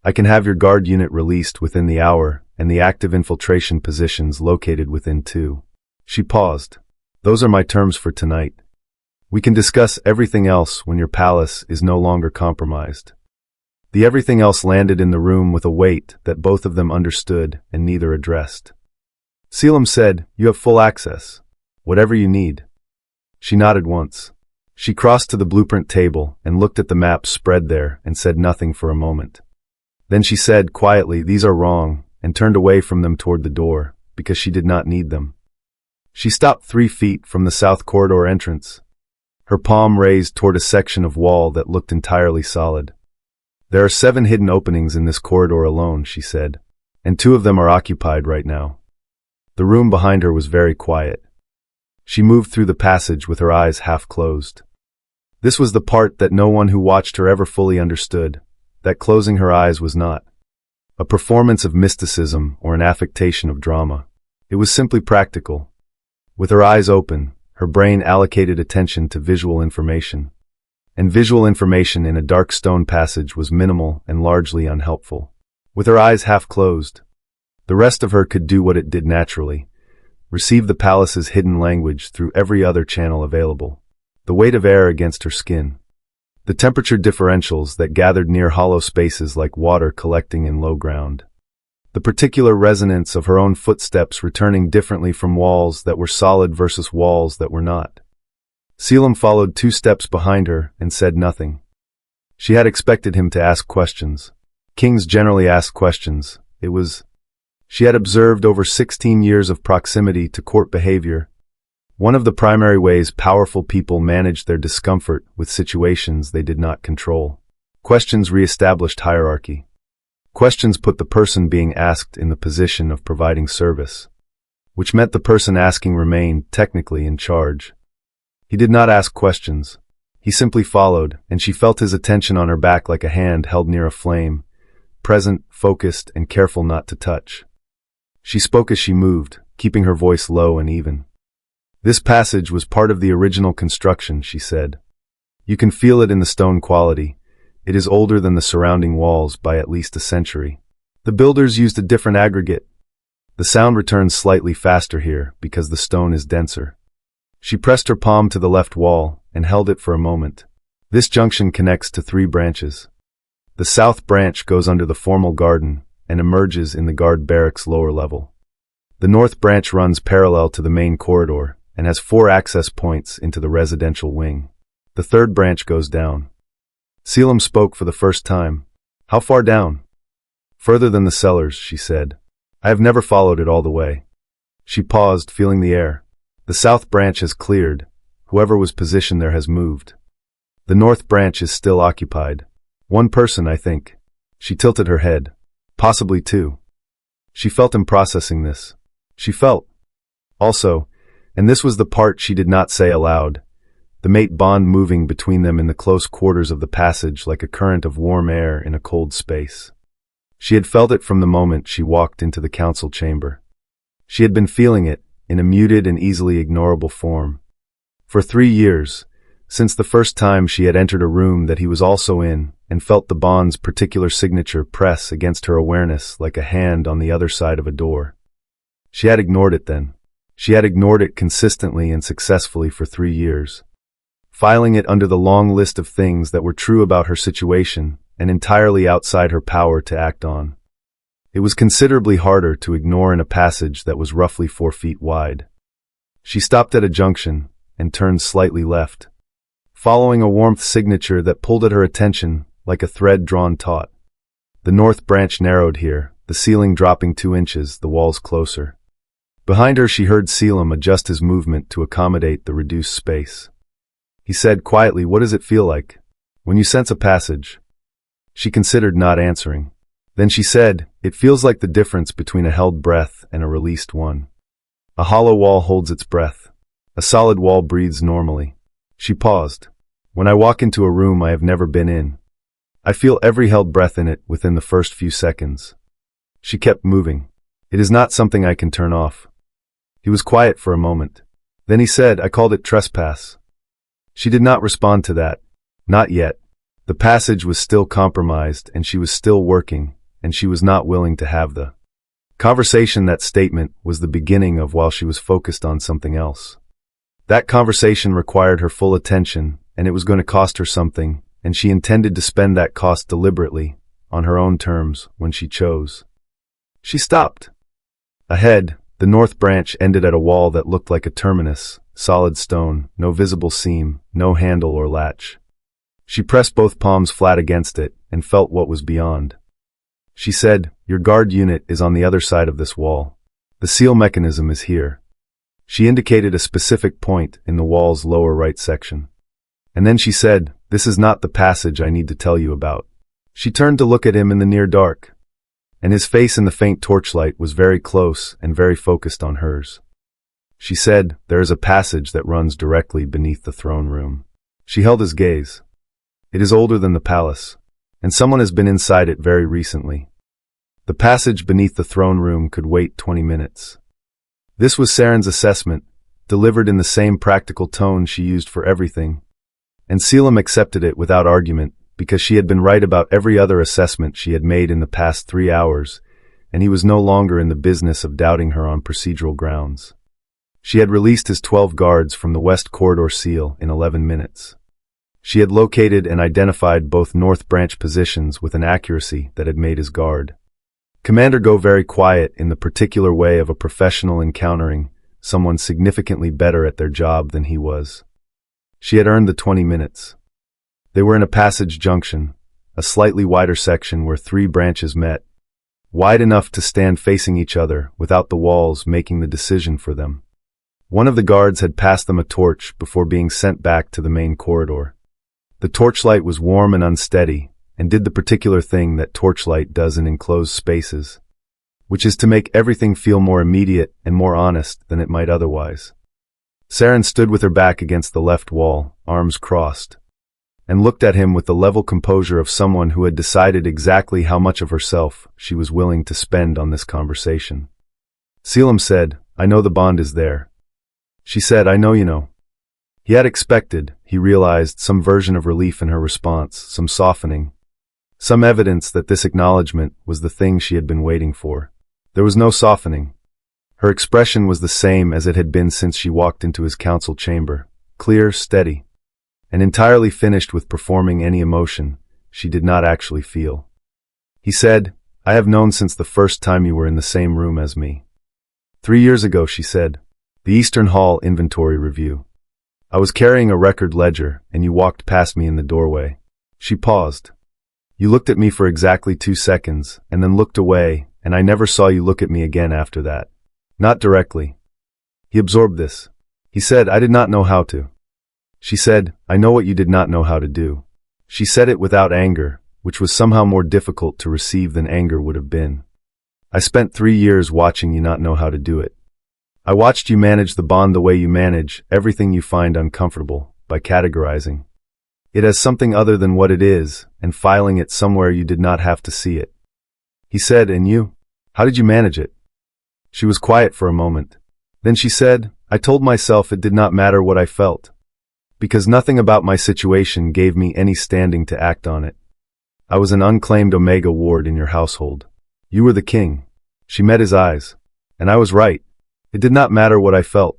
I can have your guard unit released within the hour and the active infiltration positions located within 2." She paused. "Those are my terms for tonight. We can discuss everything else when your palace is no longer compromised." The everything else landed in the room with a weight that both of them understood and neither addressed. Caelum said, "You have full access. Whatever you need." She nodded once. She crossed to the blueprint table and looked at the maps spread there and said nothing for a moment. Then she said quietly, "These are wrong," and turned away from them toward the door, because she did not need them. She stopped 3 feet from the south corridor entrance, her palm raised toward a section of wall that looked entirely solid. "There are 7 hidden openings in this corridor alone," she said, "and 2 of them are occupied right now." The room behind her was very quiet. She moved through the passage with her eyes half closed. This was the part that no one who watched her ever fully understood, that closing her eyes was not a performance of mysticism or an affectation of drama. It was simply practical. With her eyes open, her brain allocated attention to visual information. And visual information in a dark stone passage was minimal and largely unhelpful. With her eyes half closed, the rest of her could do what it did naturally, receive the palace's hidden language through every other channel available. The weight of air against her skin, the temperature differentials that gathered near hollow spaces like water collecting in low ground, the particular resonance of her own footsteps returning differently from walls that were solid versus walls that were not. Caelum followed 2 steps behind her and said nothing. She had expected him to ask questions. Kings generally ask questions. She had observed over 16 years of proximity to court behavior. One of the primary ways powerful people managed their discomfort with situations they did not control. Questions re-established hierarchy. Questions put the person being asked in the position of providing service, which meant the person asking remained, technically, in charge. He did not ask questions. He simply followed, and she felt his attention on her back like a hand held near a flame, present, focused, and careful not to touch. She spoke as she moved, keeping her voice low and even. "This passage was part of the original construction," she said. "You can feel it in the stone quality. It is older than the surrounding walls by at least a century. The builders used a different aggregate. The sound returns slightly faster here because the stone is denser." She pressed her palm to the left wall and held it for a moment. "This junction connects to 3 branches. The south branch goes under the formal garden and emerges in the guard barracks lower level. The north branch runs parallel to the main corridor and has 4 access points into the residential wing. The 3rd branch goes down." Caelum spoke for the first time. "How far down?" "Further than the cellars," she said. "I have never followed it all the way." She paused, feeling the air. "The south branch has cleared. Whoever was positioned there has moved. The north branch is still occupied. 1 person, I think." She tilted her head. "Possibly 2. She felt him processing this. She felt. Also, and this was the part she did not say aloud, the mate bond moving between them in the close quarters of the passage like a current of warm air in a cold space. She had felt it from the moment she walked into the council chamber. She had been feeling it in a muted and easily ignorable form. For 3 years, since the first time she had entered a room that he was also in and felt the bond's particular signature press against her awareness like a hand on the other side of a door. She had ignored it then. She had ignored it consistently and successfully for 3 years, filing it under the long list of things that were true about her situation and entirely outside her power to act on. It was considerably harder to ignore in a passage that was roughly 4 feet wide. She stopped at a junction and turned slightly left, following a warmth signature that pulled at her attention like a thread drawn taut. The north branch narrowed here, the ceiling dropping 2 inches, the walls closer. Behind her she heard Caelum adjust his movement to accommodate the reduced space. He said quietly, "What does it feel like when you sense a passage?" She considered not answering. Then she said, "It feels like the difference between a held breath and a released one. A hollow wall holds its breath. A solid wall breathes normally." She paused. "When I walk into a room I have never been in, I feel every held breath in it within the first few seconds." She kept moving. "It is not something I can turn off." He was quiet for a moment. Then he said, "I called it trespass." She did not respond to that. Not yet. The passage was still compromised, and she was still working, and she was not willing to have the conversation. That statement was the beginning of while she was focused on something else. That conversation required her full attention, and it was going to cost her something, and she intended to spend that cost deliberately, on her own terms, when she chose. She stopped. Ahead, the north branch ended at a wall that looked like a terminus, solid stone, no visible seam, no handle or latch. She pressed both palms flat against it and felt what was beyond. She said, "Your guard unit is on the other side of this wall. The seal mechanism is here." She indicated a specific point in the wall's lower right section. And then she said, "This is not the passage I need to tell you about." She turned to look at him in the near dark, and his face in the faint torchlight was very close and very focused on hers. She said, "There is a passage that runs directly beneath the throne room." She held his gaze. "It is older than the palace, and someone has been inside it very recently. The passage beneath the throne room could wait 20 minutes. This was Seren's assessment, delivered in the same practical tone she used for everything, and Caelum accepted it without argument, because she had been right about every other assessment she had made in the past 3 hours, and he was no longer in the business of doubting her on procedural grounds. She had released his 12 guards from the West Corridor seal in 11 minutes. She had located and identified both North Branch positions with an accuracy that had made his guard commander go very quiet in the particular way of a professional encountering someone significantly better at their job than he was. She had earned the 20 minutes. They were in a passage junction, a slightly wider section where 3 branches met, wide enough to stand facing each other without the walls making the decision for them. One of the guards had passed them a torch before being sent back to the main corridor. The torchlight was warm and unsteady, and did the particular thing that torchlight does in enclosed spaces, which is to make everything feel more immediate and more honest than it might otherwise. Seren stood with her back against the left wall, arms crossed, and looked at him with the level composure of someone who had decided exactly how much of herself she was willing to spend on this conversation. Caelum said, "I know the bond is there." She said, "I know you know." He had expected, he realized, some version of relief in her response, some softening, some evidence that this acknowledgement was the thing she had been waiting for. There was no softening. Her expression was the same as it had been since she walked into his council chamber, clear, steady, and entirely finished with performing any emotion she did not actually feel. He said, "I have known since the first time you were in the same room as me." 3 years ago, she said. "The Eastern Hall inventory review. I was carrying a record ledger, and you walked past me in the doorway." She paused. "You looked at me for exactly 2 seconds, and then looked away, and I never saw you look at me again after that. Not directly." He absorbed this. He said, "I did not know how to." She said, "I know what you did not know how to do." She said it without anger, which was somehow more difficult to receive than anger would have been. "I spent 3 years watching you not know how to do it. I watched you manage the bond the way you manage everything you find uncomfortable, by categorizing it as something other than what it is, and filing it somewhere you did not have to see it." He said, "And you? How did you manage it?" She was quiet for a moment. Then she said, "I told myself it did not matter what I felt, because nothing about my situation gave me any standing to act on it. I was an unclaimed Omega ward in your household. You were the king." She met his eyes. "And I was right. It did not matter what I felt.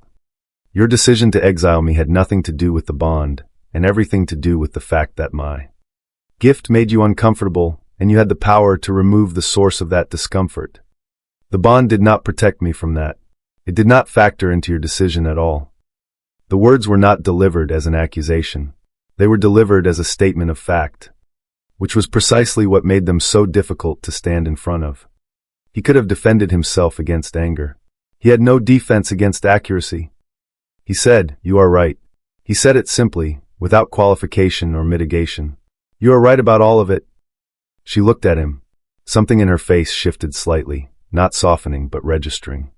Your decision to exile me had nothing to do with the bond, and everything to do with the fact that my gift made you uncomfortable, and you had the power to remove the source of that discomfort. The bond did not protect me from that. It did not factor into your decision at all." The words were not delivered as an accusation. They were delivered as a statement of fact, which was precisely what made them so difficult to stand in front of. He could have defended himself against anger. He had no defense against accuracy. He said, "You are right." He said it simply, without qualification or mitigation. "You are right about all of it." She looked at him. Something in her face shifted slightly, not softening but registering.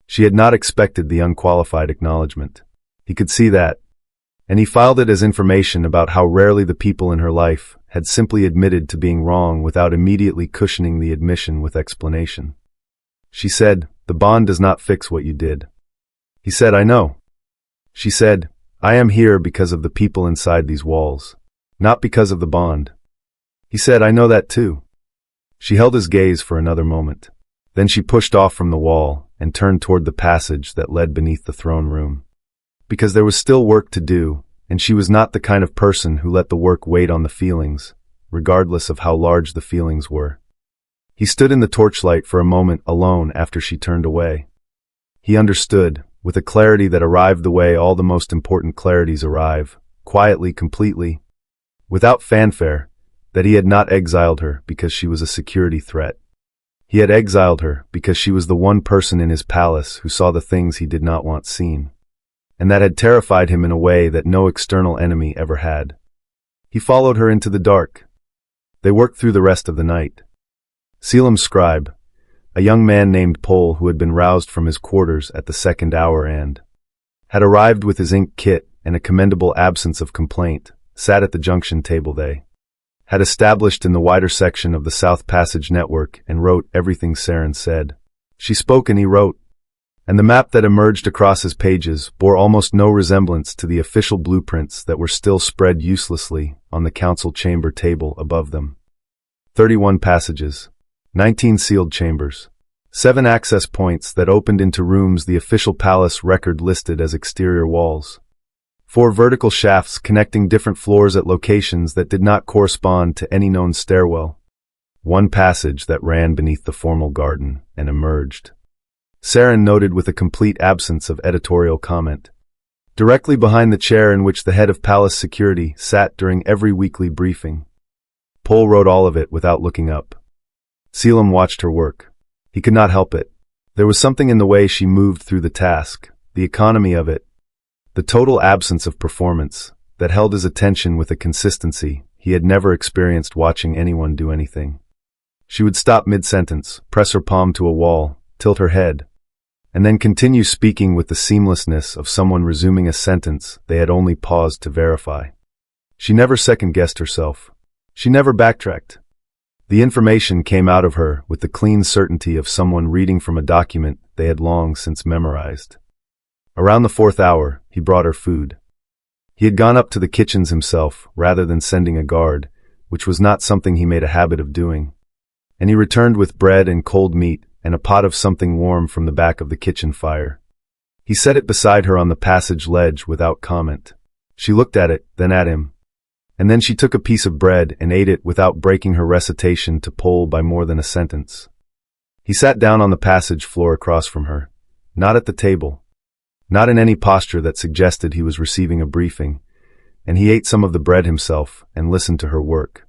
She had not expected the unqualified acknowledgement. He could see that, and he filed it as information about how rarely the people in her life had simply admitted to being wrong without immediately cushioning the admission with explanation. She said, "The bond does not fix what you did." He said, "I know." She said, "I am here because of the people inside these walls, not because of the bond." He said, "I know that too." She held his gaze for another moment. Then she pushed off from the wall and turned toward the passage that led beneath the throne room. Because there was still work to do, and she was not the kind of person who let the work wait on the feelings, regardless of how large the feelings were. He stood in the torchlight for a moment alone after she turned away. He understood, with a clarity that arrived the way all the most important clarities arrive, quietly, completely, without fanfare, that he had not exiled her because she was a security threat. He had exiled her because she was the one person in his palace who saw the things he did not want seen, and that had terrified him in a way that no external enemy ever had. He followed her into the dark. They worked through the rest of the night. Caelum's scribe, a young man named Pol who had been roused from his quarters at the second hour and had arrived with his ink kit and a commendable absence of complaint, sat at the junction table they had established in the wider section of the South Passage network and wrote everything Seren said. She spoke and he wrote, and the map that emerged across his pages bore almost no resemblance to the official blueprints that were still spread uselessly on the council chamber table above them. 31 passages, 19 sealed chambers, 7 access points that opened into rooms the official palace record listed as exterior walls. 4 vertical shafts connecting different floors at locations that did not correspond to any known stairwell. 1 passage that ran beneath the formal garden and emerged. Seren noted with a complete absence of editorial comment. Directly behind the chair in which the head of palace security sat during every weekly briefing. Pol wrote all of it without looking up. Caelum watched her work. He could not help it. There was something in the way she moved through the task, the economy of it, the total absence of performance, that held his attention with a consistency he had never experienced watching anyone do anything. She would stop mid-sentence, press her palm to a wall, tilt her head, and then continue speaking with the seamlessness of someone resuming a sentence they had only paused to verify. She never second-guessed herself. She never backtracked. The information came out of her with the clean certainty of someone reading from a document they had long since memorized. Around the 4th hour, he brought her food. He had gone up to the kitchens himself, rather than sending a guard, which was not something he made a habit of doing. And he returned with bread and cold meat and a pot of something warm from the back of the kitchen fire. He set it beside her on the passage ledge without comment. She looked at it, then at him. And then she took a piece of bread and ate it without breaking her recitation to Pol by more than a sentence. He sat down on the passage floor across from her, not at the table, not in any posture that suggested he was receiving a briefing, and he ate some of the bread himself and listened to her work.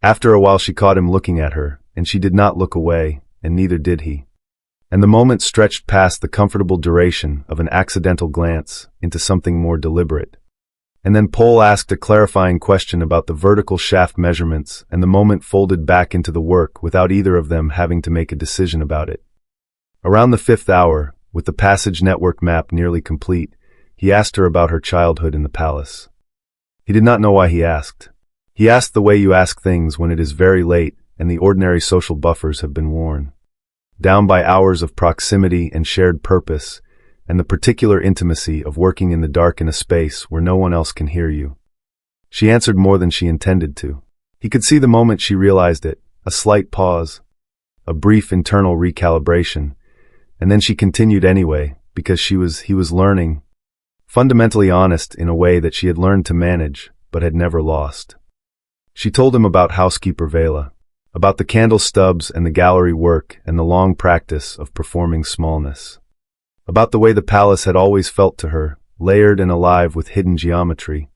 After a while she caught him looking at her, and she did not look away, and neither did he. And the moment stretched past the comfortable duration of an accidental glance into something more deliberate. And then Pol asked a clarifying question about the vertical shaft measurements, and the moment folded back into the work without either of them having to make a decision about it. Around the 5th hour, with the passage network map nearly complete, he asked her about her childhood in the palace. He did not know why he asked. He asked the way you ask things when it is very late and the ordinary social buffers have been worn down by hours of proximity and shared purpose, and the particular intimacy of working in the dark in a space where no one else can hear you. She answered more than she intended to. He could see the moment she realized it, a slight pause, a brief internal recalibration, and then she continued anyway, because he was learning, fundamentally honest in a way that she had learned to manage, but had never lost. She told him about housekeeper Vela, about the candle stubs and the gallery work and the long practice of performing smallness, about the way the palace had always felt to her, layered and alive with hidden geometry,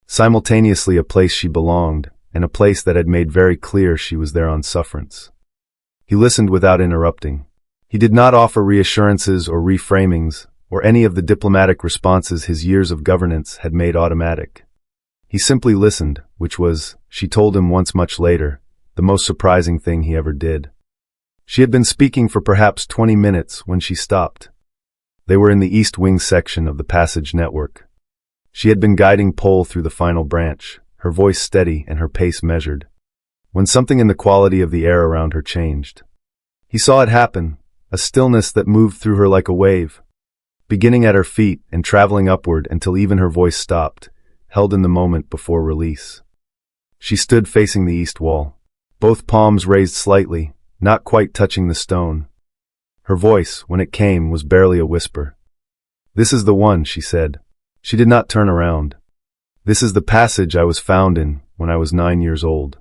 simultaneously a place she belonged, and a place that had made very clear she was there on sufferance. He listened without interrupting. He did not offer reassurances or reframings, or any of the diplomatic responses his years of governance had made automatic. He simply listened, which was, she told him once much later, the most surprising thing he ever did. She had been speaking for perhaps 20 minutes when she stopped. They were in the East Wing section of the passage network. She had been guiding Pole through the final branch, her voice steady and her pace measured, when something in the quality of the air around her changed. He saw it happen, a stillness that moved through her like a wave, beginning at her feet and traveling upward until even her voice stopped, held in the moment before release. She stood facing the east wall, both palms raised slightly, not quite touching the stone. Her voice, when it came, was barely a whisper. "This is the one," she said. She did not turn around. "This is the passage I was found in when I was 9 years old."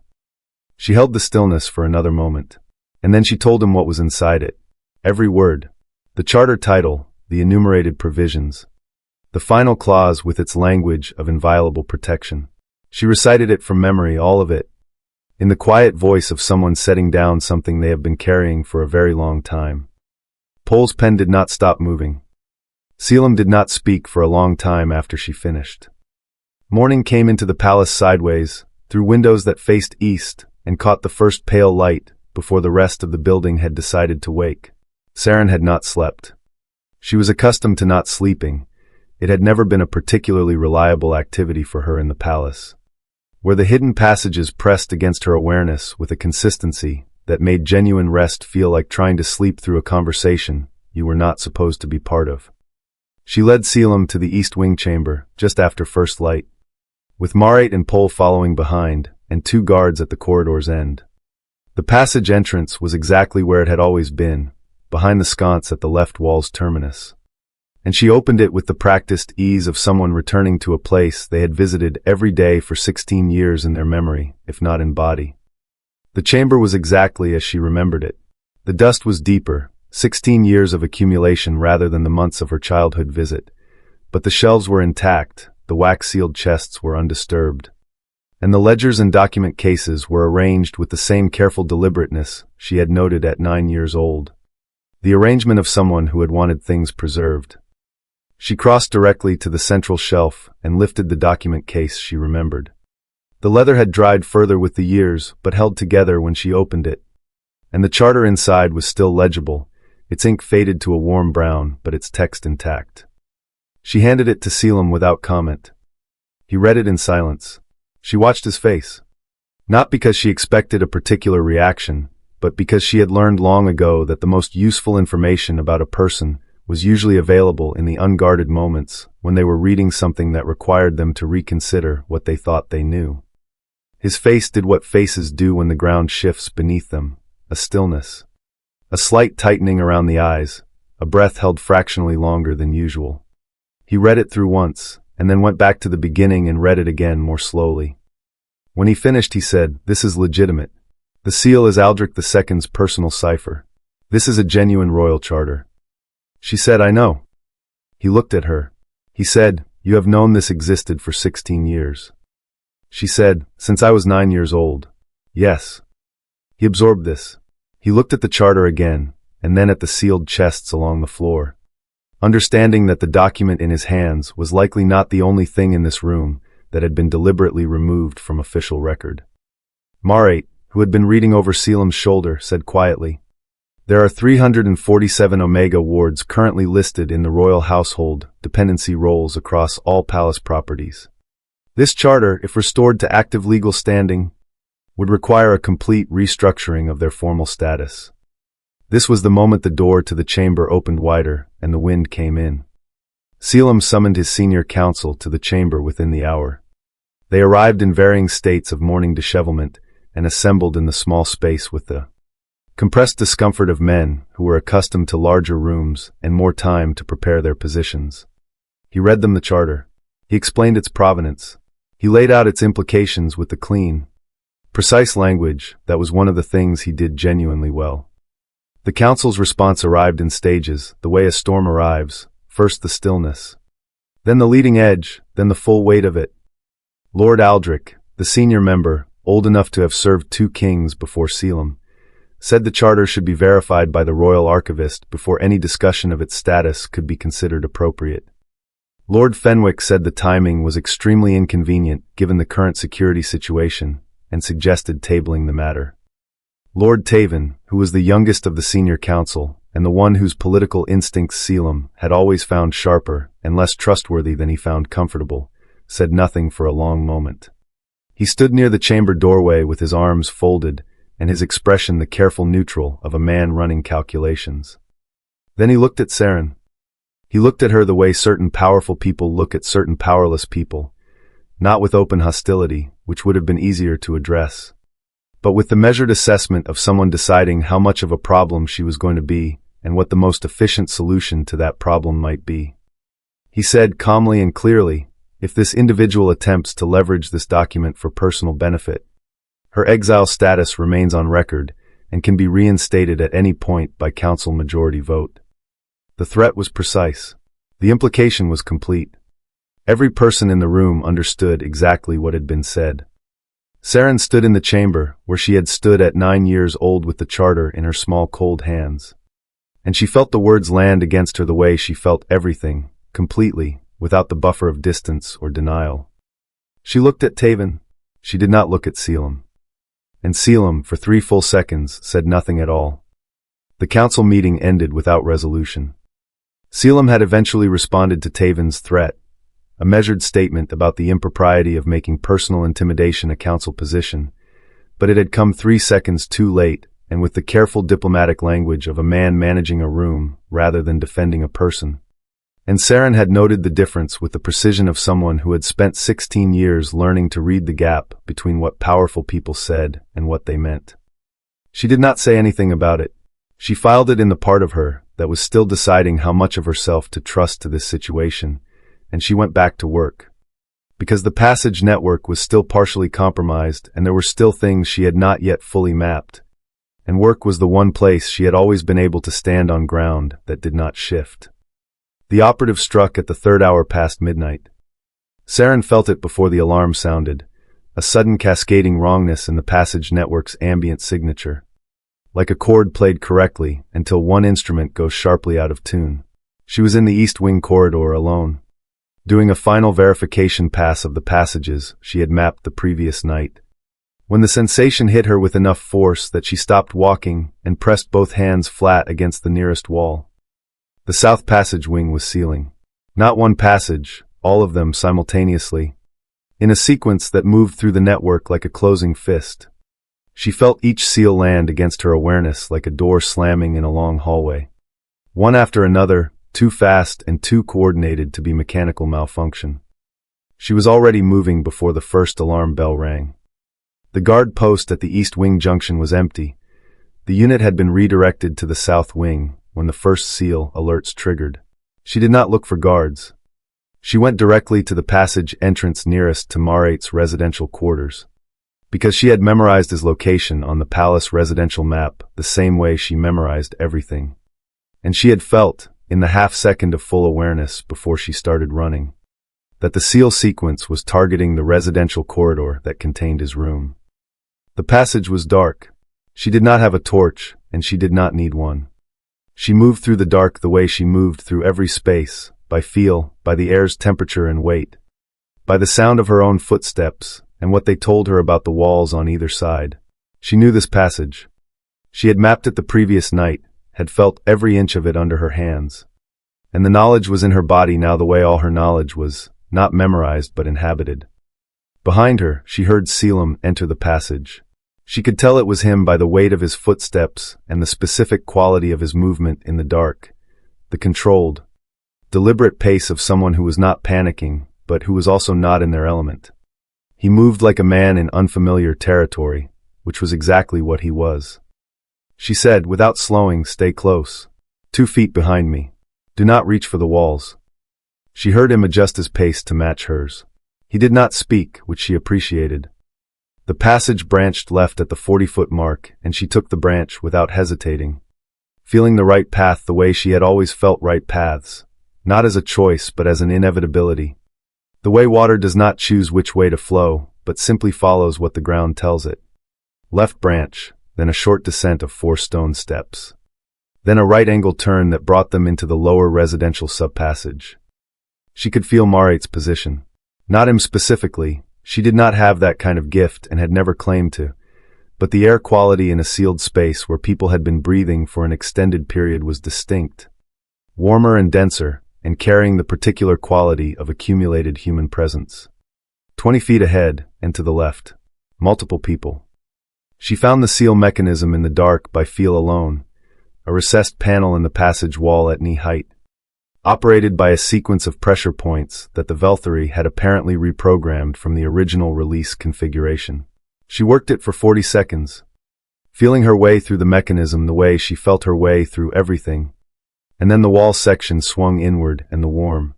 She held the stillness for another moment, and then she told him what was inside it. Every word. The charter title, the enumerated provisions. The final clause with its language of inviolable protection. She recited it from memory, all of it, in the quiet voice of someone setting down something they have been carrying for a very long time. Pole's pen did not stop moving. Caelum did not speak for a long time after she finished. Morning came into the palace sideways, through windows that faced east, and caught the first pale light before the rest of the building had decided to wake. Seren had not slept. She was accustomed to not sleeping. It had never been a particularly reliable activity for her in the palace, where the hidden passages pressed against her awareness with a consistency that made genuine rest feel like trying to sleep through a conversation you were not supposed to be part of. She led Caelum to the East Wing chamber just after first light, with Marate and Pole following behind, and 2 guards at the corridor's end. The passage entrance was exactly where it had always been, behind the sconce at the left wall's terminus. And she opened it with the practiced ease of someone returning to a place they had visited every day for 16 years in their memory, if not in body. The chamber was exactly as she remembered it. The dust was deeper, 16 years of accumulation rather than the months of her childhood visit, but the shelves were intact, the wax-sealed chests were undisturbed, and the ledgers and document cases were arranged with the same careful deliberateness she had noted at 9 years old. The arrangement of someone who had wanted things preserved. She crossed directly to the central shelf and lifted the document case she remembered. The leather had dried further with the years, but held together when she opened it, and the charter inside was still legible, its ink faded to a warm brown, but its text intact. She handed it to Caelum without comment. He read it in silence. She watched his face. Not because she expected a particular reaction, but because she had learned long ago that the most useful information about a person was usually available in the unguarded moments when they were reading something that required them to reconsider what they thought they knew. His face did what faces do when the ground shifts beneath them, a stillness. A slight tightening around the eyes, a breath held fractionally longer than usual. He read it through once, and then went back to the beginning and read it again more slowly. When he finished, he said, "This is legitimate. The seal is Aldrich II's personal cipher. This is a genuine royal charter." She said, "I know." He looked at her. He said, "You have known this existed for 16 years. She said, "Since I was 9 years old." "Yes." He absorbed this. He looked at the charter again, and then at the sealed chests along the floor, understanding that the document in his hands was likely not the only thing in this room that had been deliberately removed from official record. Marate, who had been reading over Caelum's shoulder, said quietly, "There are 347 Omega wards currently listed in the royal household dependency rolls across all palace properties. This charter, if restored to active legal standing, would require a complete restructuring of their formal status." This was the moment the door to the chamber opened wider and the wind came in. Caelum summoned his senior council to the chamber within the hour. They arrived in varying states of morning dishevelment and assembled in the small space with the compressed discomfort of men who were accustomed to larger rooms and more time to prepare their positions. He read them the charter. He explained its provenance. He laid out its implications with the clean, precise language that was one of the things he did genuinely well. The council's response arrived in stages, the way a storm arrives, first the stillness, then the leading edge, then the full weight of it. Lord Aldrich, the senior member, old enough to have served 2 kings before Caelum, said the charter should be verified by the royal archivist before any discussion of its status could be considered appropriate. Lord Fenwick said the timing was extremely inconvenient given the current security situation and suggested tabling the matter. Lord Taven, who was the youngest of the senior council and the one whose political instincts Caelum had always found sharper and less trustworthy than he found comfortable, said nothing for a long moment. He stood near the chamber doorway with his arms folded and his expression the careful neutral of a man running calculations. Then he looked at Seren. He looked at her the way certain powerful people look at certain powerless people, not with open hostility, which would have been easier to address, but with the measured assessment of someone deciding how much of a problem she was going to be and what the most efficient solution to that problem might be. He said calmly and clearly, if this individual attempts to leverage this document for personal benefit, her exile status remains on record and can be reinstated at any point by council majority vote. The threat was precise. The implication was complete. Every person in the room understood exactly what had been said. Seren stood in the chamber where she had stood at 9 years old with the charter in her small cold hands. And she felt the words land against her the way she felt everything, completely, without the buffer of distance or denial. She looked at Taven. She did not look at Caelum. And Caelum, for 3 full seconds, said nothing at all. The council meeting ended without resolution. Caelum had eventually responded to Taven's threat, a measured statement about the impropriety of making personal intimidation a council position, but it had come 3 seconds too late and with the careful diplomatic language of a man managing a room rather than defending a person. And Seren had noted the difference with the precision of someone who had spent 16 years learning to read the gap between what powerful people said and what they meant. She did not say anything about it. She filed it in the part of her that was still deciding how much of herself to trust to this situation, and she went back to work. Because the passage network was still partially compromised and there were still things she had not yet fully mapped, and work was the one place she had always been able to stand on ground that did not shift. The operative struck at the 3rd hour past midnight. Seren felt it before the alarm sounded, a sudden cascading wrongness in the passage network's ambient signature, like a chord played correctly until one instrument goes sharply out of tune. She was in the East Wing corridor alone, doing a final verification pass of the passages she had mapped the previous night, when the sensation hit her with enough force that she stopped walking and pressed both hands flat against the nearest wall. The South Passage wing was sealing. Not one passage, all of them simultaneously, in a sequence that moved through the network like a closing fist. She felt each seal land against her awareness like a door slamming in a long hallway. One after another, too fast and too coordinated to be mechanical malfunction. She was already moving before the first alarm bell rang. The guard post at the East Wing junction was empty. The unit had been redirected to the South Wing when the first seal alerts triggered. She did not look for guards. She went directly to the passage entrance nearest to Marate's residential quarters, because she had memorized his location on the palace residential map the same way she memorized everything. And she had felt, in the half-second of full awareness before she started running, that the seal sequence was targeting the residential corridor that contained his room. The passage was dark. She did not have a torch, and she did not need one. She moved through the dark the way she moved through every space, by feel, by the air's temperature and weight, by the sound of her own footsteps, and what they told her about the walls on either side. She knew this passage. She had mapped it the previous night, had felt every inch of it under her hands. And the knowledge was in her body now the way all her knowledge was, not memorized but inhabited. Behind her, she heard Caelum enter the passage. She could tell it was him by the weight of his footsteps and the specific quality of his movement in the dark, the controlled, deliberate pace of someone who was not panicking, but who was also not in their element. He moved like a man in unfamiliar territory, which was exactly what he was. She said, without slowing, "Stay close. 2 feet behind me. Do not reach for the walls." She heard him adjust his pace to match hers. He did not speak, which she appreciated. The passage branched left at the 40-foot mark, and she took the branch without hesitating, feeling the right path the way she had always felt right paths, not as a choice but as an inevitability. The way water does not choose which way to flow, but simply follows what the ground tells it. Left branch, then a short descent of 4 stone steps. Then a right-angle turn that brought them into the lower residential subpassage. She could feel Marate's position. Not him specifically, she did not have that kind of gift and had never claimed to, but the air quality in a sealed space where people had been breathing for an extended period was distinct. Warmer and denser, and carrying the particular quality of accumulated human presence. 20 feet ahead, and to the left. Multiple people. She found the seal mechanism in the dark by feel alone, a recessed panel in the passage wall at knee height, operated by a sequence of pressure points that the Velthari had apparently reprogrammed from the original release configuration. She worked it for 40 seconds, feeling her way through the mechanism the way she felt her way through everything, and then the wall section swung inward and the warm,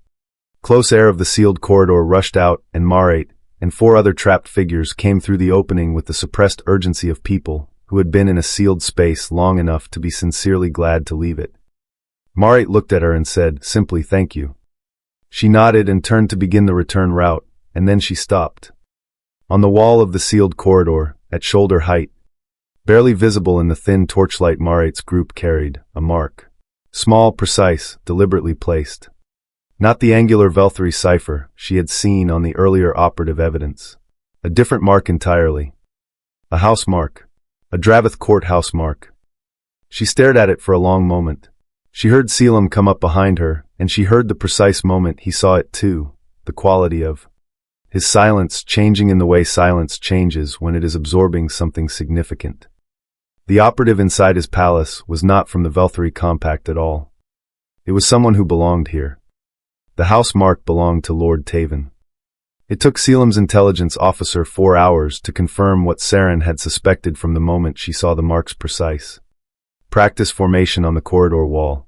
close air of the sealed corridor rushed out and Marate and 4 other trapped figures came through the opening with the suppressed urgency of people who had been in a sealed space long enough to be sincerely glad to leave it. Marate looked at her and said, simply, "Thank you." She nodded and turned to begin the return route, and then she stopped. On the wall of the sealed corridor, at shoulder height, barely visible in the thin torchlight Marate's group carried, a mark. Small, precise, deliberately placed. Not the angular Velthari cipher she had seen on the earlier operative evidence. A different mark entirely. A house mark. A Draveth courthouse mark. She stared at it for a long moment. She heard Caelum come up behind her, and she heard the precise moment he saw it too, the quality of his silence changing in the way silence changes when it is absorbing something significant. The operative inside his palace was not from the Velthari compact at all. It was someone who belonged here. The house mark belonged to Lord Taven. It took Caelum's intelligence officer 4 hours to confirm what Seren had suspected from the moment she saw the mark's precise practice formation on the corridor wall.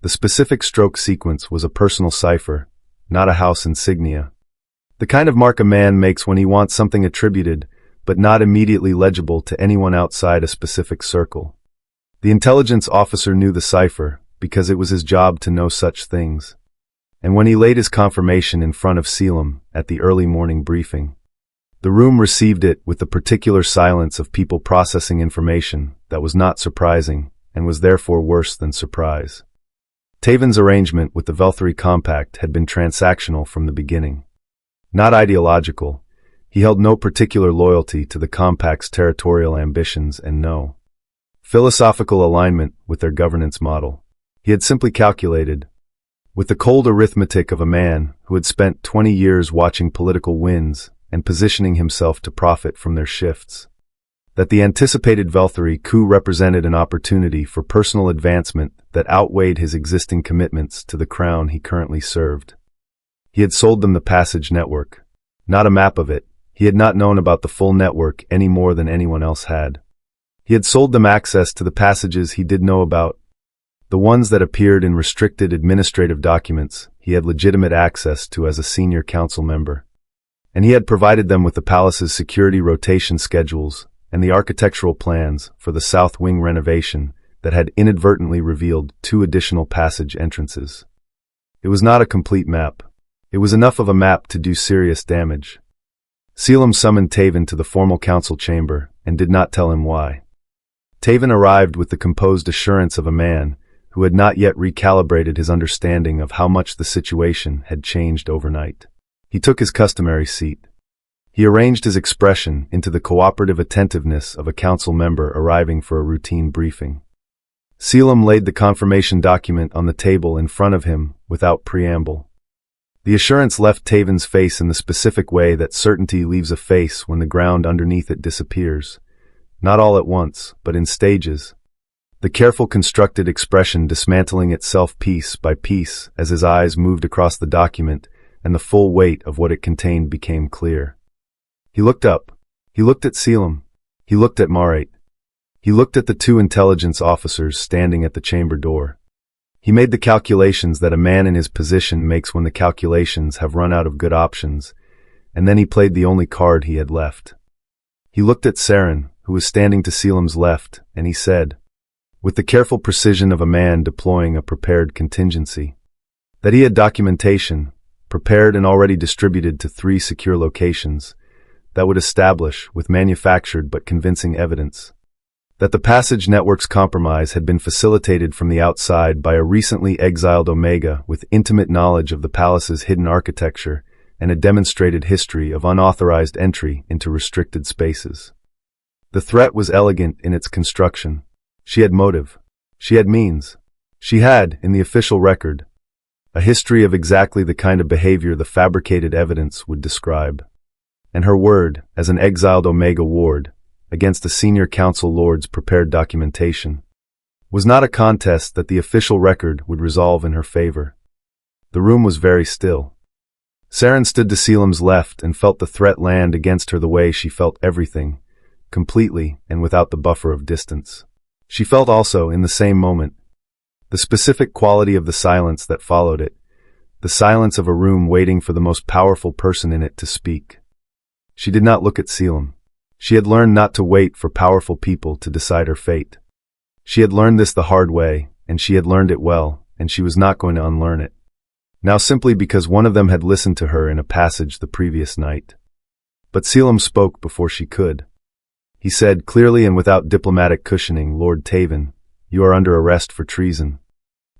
The specific stroke sequence was a personal cipher, not a house insignia. The kind of mark a man makes when he wants something attributed, but not immediately legible to anyone outside a specific circle. The intelligence officer knew the cipher, because it was his job to know such things. And when he laid his confirmation in front of Caelum at the early morning briefing, the room received it with the particular silence of people processing information that was not surprising and was therefore worse than surprise. Taven's arrangement with the Velthari compact had been transactional from the beginning. Not ideological. He held no particular loyalty to the compact's territorial ambitions and no philosophical alignment with their governance model. He had simply calculated, with the cold arithmetic of a man who had spent 20 years watching political winds and positioning himself to profit from their shifts, that the anticipated Velthari coup represented an opportunity for personal advancement that outweighed his existing commitments to the crown he currently served. He had sold them the passage network, not a map of it. He had not known about the full network any more than anyone else had. He had sold them access to the passages he did know about. The ones that appeared in restricted administrative documents he had legitimate access to as a senior council member. And he had provided them with the palace's security rotation schedules and the architectural plans for the south wing renovation that had inadvertently revealed 2 additional passage entrances. It was not a complete map. It was enough of a map to do serious damage. Caelum summoned Taven to the formal council chamber and did not tell him why. Taven arrived with the composed assurance of a man who had not yet recalibrated his understanding of how much the situation had changed overnight. He took his customary seat. He arranged his expression into the cooperative attentiveness of a council member arriving for a routine briefing. Caelum laid the confirmation document on the table in front of him without preamble. The assurance left Taven's face in the specific way that certainty leaves a face when the ground underneath it disappears. Not all at once, but in stages. The careful constructed expression dismantling itself piece by piece as his eyes moved across the document and the full weight of what it contained became clear. He looked up. He looked at Caelum. He looked at Marate. He looked at the 2 intelligence officers standing at the chamber door. He made the calculations that a man in his position makes when the calculations have run out of good options, and then he played the only card he had left. He looked at Seren, who was standing to Caelum's left, and he said, with the careful precision of a man deploying a prepared contingency, that he had documentation, prepared and already distributed to 3 secure locations, that would establish, with manufactured but convincing evidence, That the passage network's compromise had been facilitated from the outside by a recently exiled Omega with intimate knowledge of the palace's hidden architecture and a demonstrated history of unauthorized entry into restricted spaces. The threat was elegant in its construction. She had motive. She had means. She had, in the official record, a history of exactly the kind of behavior the fabricated evidence would describe. And her word, as an exiled Omega ward, against the senior council lord's prepared documentation, was not a contest that the official record would resolve in her favor. The room was very still. Seren stood to Caelum's left and felt the threat land against her the way she felt everything, completely and without the buffer of distance. She felt also, in the same moment, the specific quality of the silence that followed it, the silence of a room waiting for the most powerful person in it to speak. She did not look at Caelum. She had learned not to wait for powerful people to decide her fate. She had learned this the hard way, and she had learned it well, and she was not going to unlearn it. Now simply because one of them had listened to her in a passage the previous night. But Caelum spoke before she could. He said clearly and without diplomatic cushioning, "Lord Taven, you are under arrest for treason,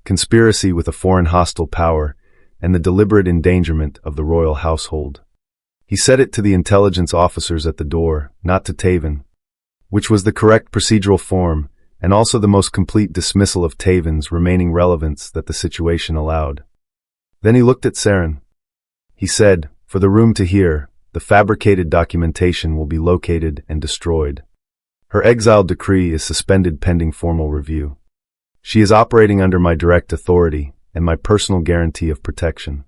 conspiracy with a foreign hostile power, and the deliberate endangerment of the royal household." He said it to the intelligence officers at the door, not to Taven, which was the correct procedural form, and also the most complete dismissal of Taven's remaining relevance that the situation allowed. Then he looked at Seren. He said, "For the room to hear, the fabricated documentation will be located and destroyed. Her exile decree is suspended pending formal review. She is operating under my direct authority and my personal guarantee of protection."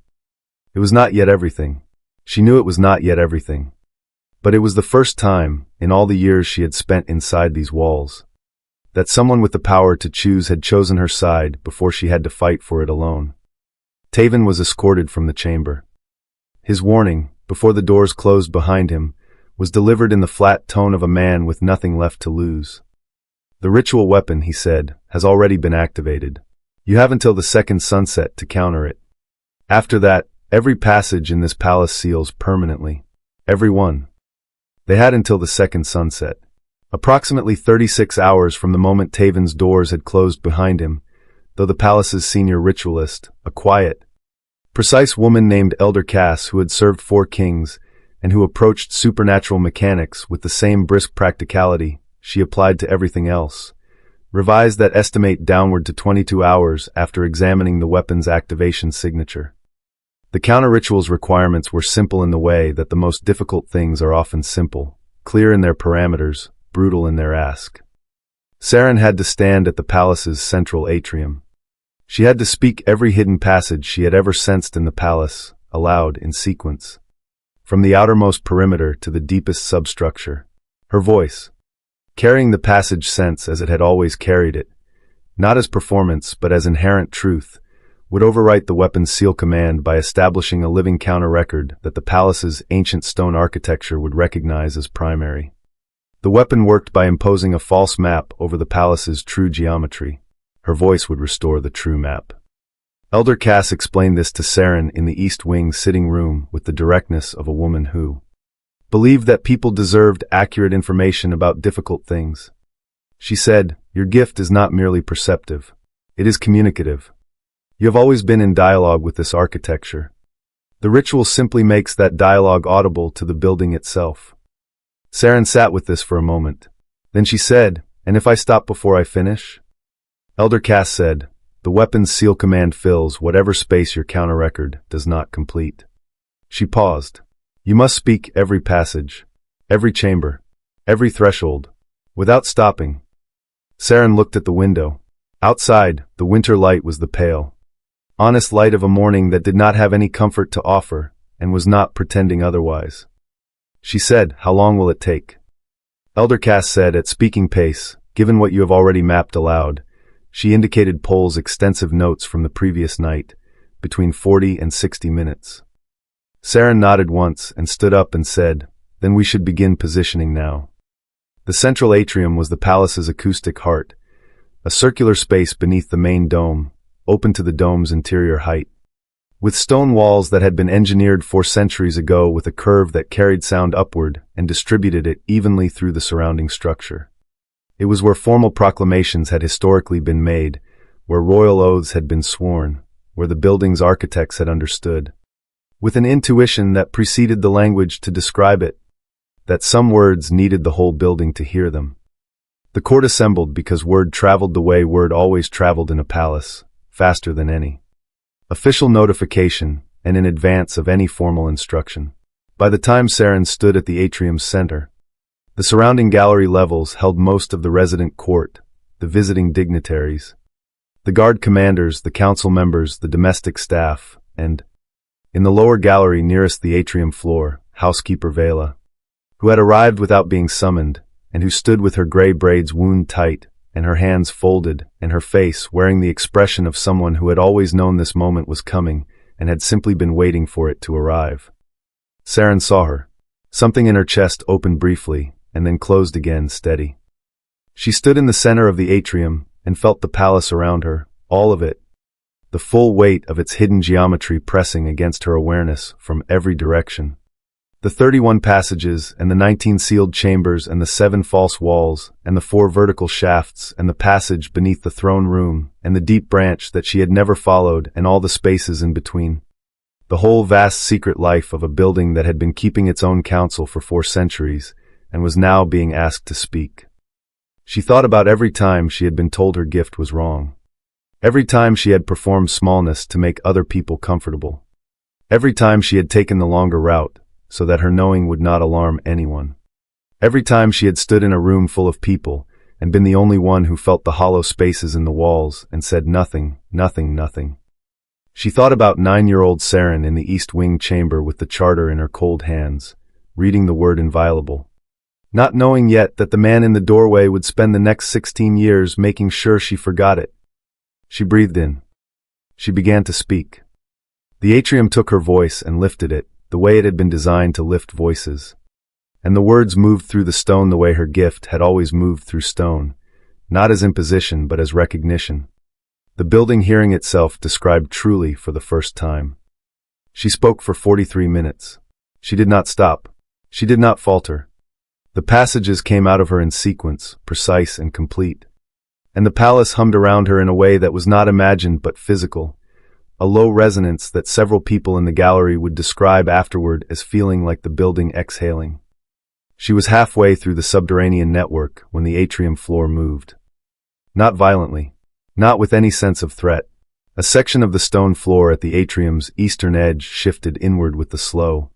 It was not yet everything. She knew it was not yet everything. But it was the first time, in all the years she had spent inside these walls, that someone with the power to choose had chosen her side before she had to fight for it alone. Taven was escorted from the chamber. His warning, before the doors closed behind him, was delivered in the flat tone of a man with nothing left to lose. "The ritual weapon," he said, "has already been activated. You have until the second sunset to counter it. After that, every passage in this palace seals permanently. Every one." They had until the second sunset. Approximately 36 hours from the moment Taven's doors had closed behind him, though the palace's senior ritualist, a quiet, precise woman named Elder Cass who had served 4 kings and who approached supernatural mechanics with the same brisk practicality she applied to everything else, revised that estimate downward to 22 hours after examining the weapon's activation signature. The counter-ritual's requirements were simple in the way that the most difficult things are often simple, clear in their parameters, brutal in their ask. Seren had to stand at the palace's central atrium. She had to speak every hidden passage she had ever sensed in the palace, aloud in sequence. From the outermost perimeter to the deepest substructure. Her voice, carrying the passage sense as it had always carried it, not as performance but as inherent truth, would overwrite the weapon's seal command by establishing a living counter-record that the palace's ancient stone architecture would recognize as primary. The weapon worked by imposing a false map over the palace's true geometry. Her voice would restore the true map. Elder Cass explained this to Seren in the East Wing sitting room with the directness of a woman who believed that people deserved accurate information about difficult things. She said, "Your gift is not merely perceptive. It is communicative. You have always been in dialogue with this architecture. The ritual simply makes that dialogue audible to the building itself." Seren sat with this for a moment. Then she said, "And if I stop before I finish?" Elder Cass said, "The weapon's seal command fills whatever space your counter-record does not complete." She paused. "You must speak every passage, every chamber, every threshold, without stopping." Seren looked at the window. Outside, the winter light was the pale, honest light of a morning that did not have any comfort to offer, and was not pretending otherwise. She said, "How long will it take?" Elder Cass said, "At speaking pace, given what you have already mapped aloud." She indicated Pohl's extensive notes from the previous night, between 40 and 60 minutes. Seren nodded once and stood up and said, "Then we should begin positioning now." The central atrium was the palace's acoustic heart, a circular space beneath the main dome, open to the dome's interior height, with stone walls that had been engineered 4 centuries ago with a curve that carried sound upward and distributed it evenly through the surrounding structure. It was where formal proclamations had historically been made, where royal oaths had been sworn, where the building's architects had understood, with an intuition that preceded the language to describe it, that some words needed the whole building to hear them. The court assembled because word traveled the way word always traveled in a palace, faster than any official notification and in advance of any formal instruction. By the time Seren stood at the atrium's center, the surrounding gallery levels held most of the resident court, the visiting dignitaries, the guard commanders, the council members, the domestic staff, and, in the lower gallery nearest the atrium floor, housekeeper Vela, who had arrived without being summoned, and who stood with her gray braids wound tight, and her hands folded, and her face wearing the expression of someone who had always known this moment was coming, and had simply been waiting for it to arrive. Seren saw her. Something in her chest opened briefly, and then closed again, steady. She stood in the center of the atrium, and felt the palace around her, all of it, the full weight of its hidden geometry pressing against her awareness from every direction. The 31 passages, and the 19 sealed chambers, and the 7 false walls, and the 4 vertical shafts, and the passage beneath the throne room, and the deep branch that she had never followed, and all the spaces in between. The whole vast secret life of a building that had been keeping its own counsel for 4 centuries, and was now being asked to speak. She thought about every time she had been told her gift was wrong. Every time she had performed smallness to make other people comfortable. Every time she had taken the longer route, so that her knowing would not alarm anyone. Every time she had stood in a room full of people, and been the only one who felt the hollow spaces in the walls, and said nothing, nothing, nothing. She thought about 9-year-old Seren in the East Wing chamber with the charter in her cold hands, reading the word inviolable. Not knowing yet that the man in the doorway would spend the next 16 years making sure she forgot it. She breathed in. She began to speak. The atrium took her voice and lifted it, the way it had been designed to lift voices. And the words moved through the stone the way her gift had always moved through stone, not as imposition but as recognition. The building hearing itself described truly for the first time. She spoke for 43 minutes. She did not stop. She did not falter. The passages came out of her in sequence, precise and complete. And the palace hummed around her in a way that was not imagined but physical, a low resonance that several people in the gallery would describe afterward as feeling like the building exhaling. She was halfway through the subterranean network when the atrium floor moved. Not violently, not with any sense of threat. A section of the stone floor at the atrium's eastern edge shifted inward with the slow,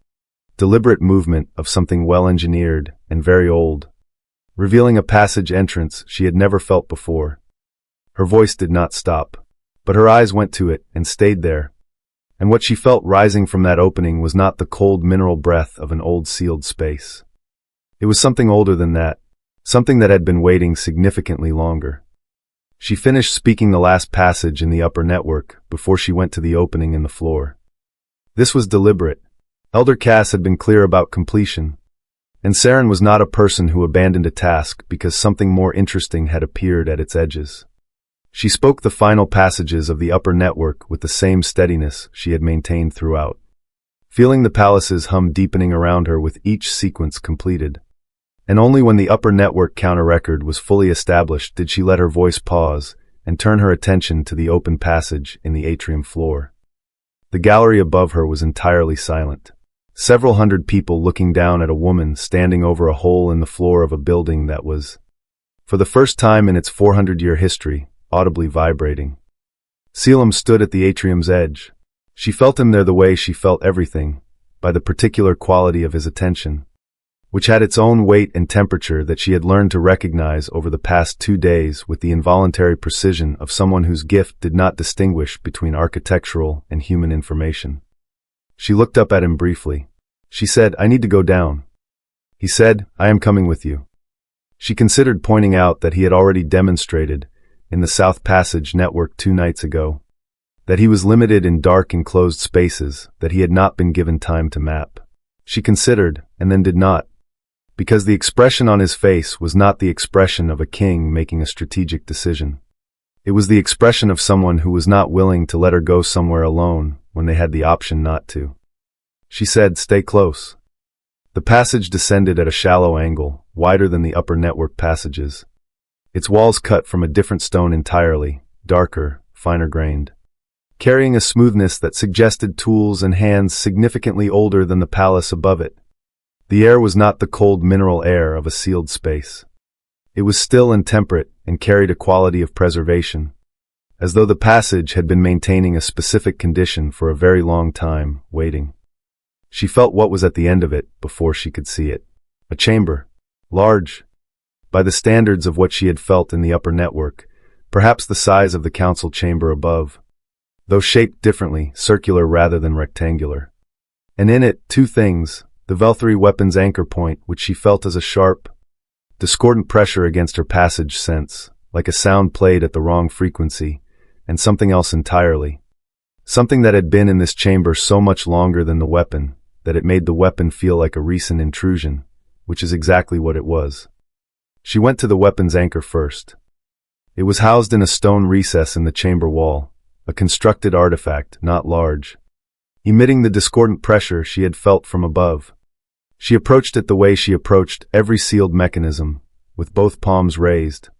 deliberate movement of something well-engineered and very old, revealing a passage entrance she had never felt before. Her voice did not stop, but her eyes went to it and stayed there. And what she felt rising from that opening was not the cold mineral breath of an old sealed space. It was something older than that, something that had been waiting significantly longer. She finished speaking the last passage in the upper network before she went to the opening in the floor. This was deliberate. Elder Cass had been clear about completion, and Seren was not a person who abandoned a task because something more interesting had appeared at its edges. She spoke the final passages of the upper network with the same steadiness she had maintained throughout, feeling the palace's hum deepening around her with each sequence completed. And only when the upper network counter-record was fully established did she let her voice pause and turn her attention to the open passage in the atrium floor. The gallery above her was entirely silent. Several hundred people looking down at a woman standing over a hole in the floor of a building that was, for the first time in its 400-year history, audibly vibrating. Caelum stood at the atrium's edge. She felt him there the way she felt everything, by the particular quality of his attention, which had its own weight and temperature that she had learned to recognize over the past 2 days with the involuntary precision of someone whose gift did not distinguish between architectural and human information. She looked up at him briefly. She said, "I need to go down." He said, "I am coming with you." She considered pointing out that he had already demonstrated, in the South Passage network 2 nights ago, that he was limited in dark enclosed spaces that he had not been given time to map. She considered, and then did not, because the expression on his face was not the expression of a king making a strategic decision. It was the expression of someone who was not willing to let her go somewhere alone when they had the option not to. She said, "Stay close." The passage descended at a shallow angle, wider than the upper network passages. its walls cut from a different stone entirely, darker, finer-grained, carrying a smoothness that suggested tools and hands significantly older than the palace above it. The air was not the cold mineral air of a sealed space. It was still and temperate and carried a quality of preservation, as though the passage had been maintaining a specific condition for a very long time, waiting. She felt what was at the end of it before she could see it. A chamber. Large. By the standards of what she had felt in the upper network, perhaps the size of the council chamber above, though shaped differently, circular rather than rectangular. And in it, two things: the Velthary weapon's anchor point, which she felt as a sharp, discordant pressure against her passage sense, like a sound played at the wrong frequency, and something else entirely. Something that had been in this chamber so much longer than the weapon, that it made the weapon feel like a recent intrusion, which is exactly what it was. She went to the weapon's anchor first. It was housed in a stone recess in the chamber wall, a constructed artifact, not large, emitting the discordant pressure she had felt from above. She approached it the way she approached every sealed mechanism, with both palms raised,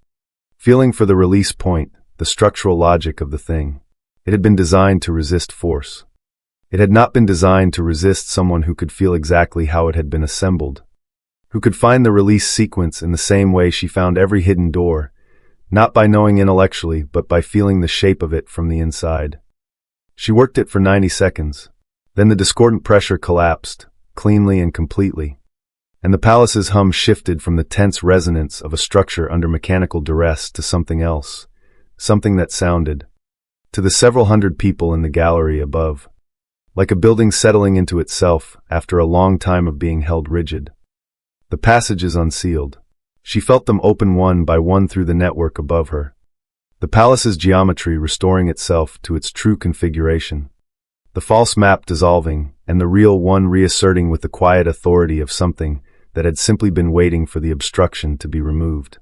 feeling for the release point, the structural logic of the thing. It had been designed to resist force. It had not been designed to resist someone who could feel exactly how it had been assembled, who could find the release sequence in the same way she found every hidden door, not by knowing intellectually, but by feeling the shape of it from the inside. She worked it for 90 seconds. Then the discordant pressure collapsed, cleanly and completely, and the palace's hum shifted from the tense resonance of a structure under mechanical duress to something else, something that sounded, to the several hundred people in the gallery above, like a building settling into itself after a long time of being held rigid. The passages unsealed. She felt them open one by one through the network above her. The palace's geometry restoring itself to its true configuration. The false map dissolving, and the real one reasserting with the quiet authority of something that had simply been waiting for the obstruction to be removed.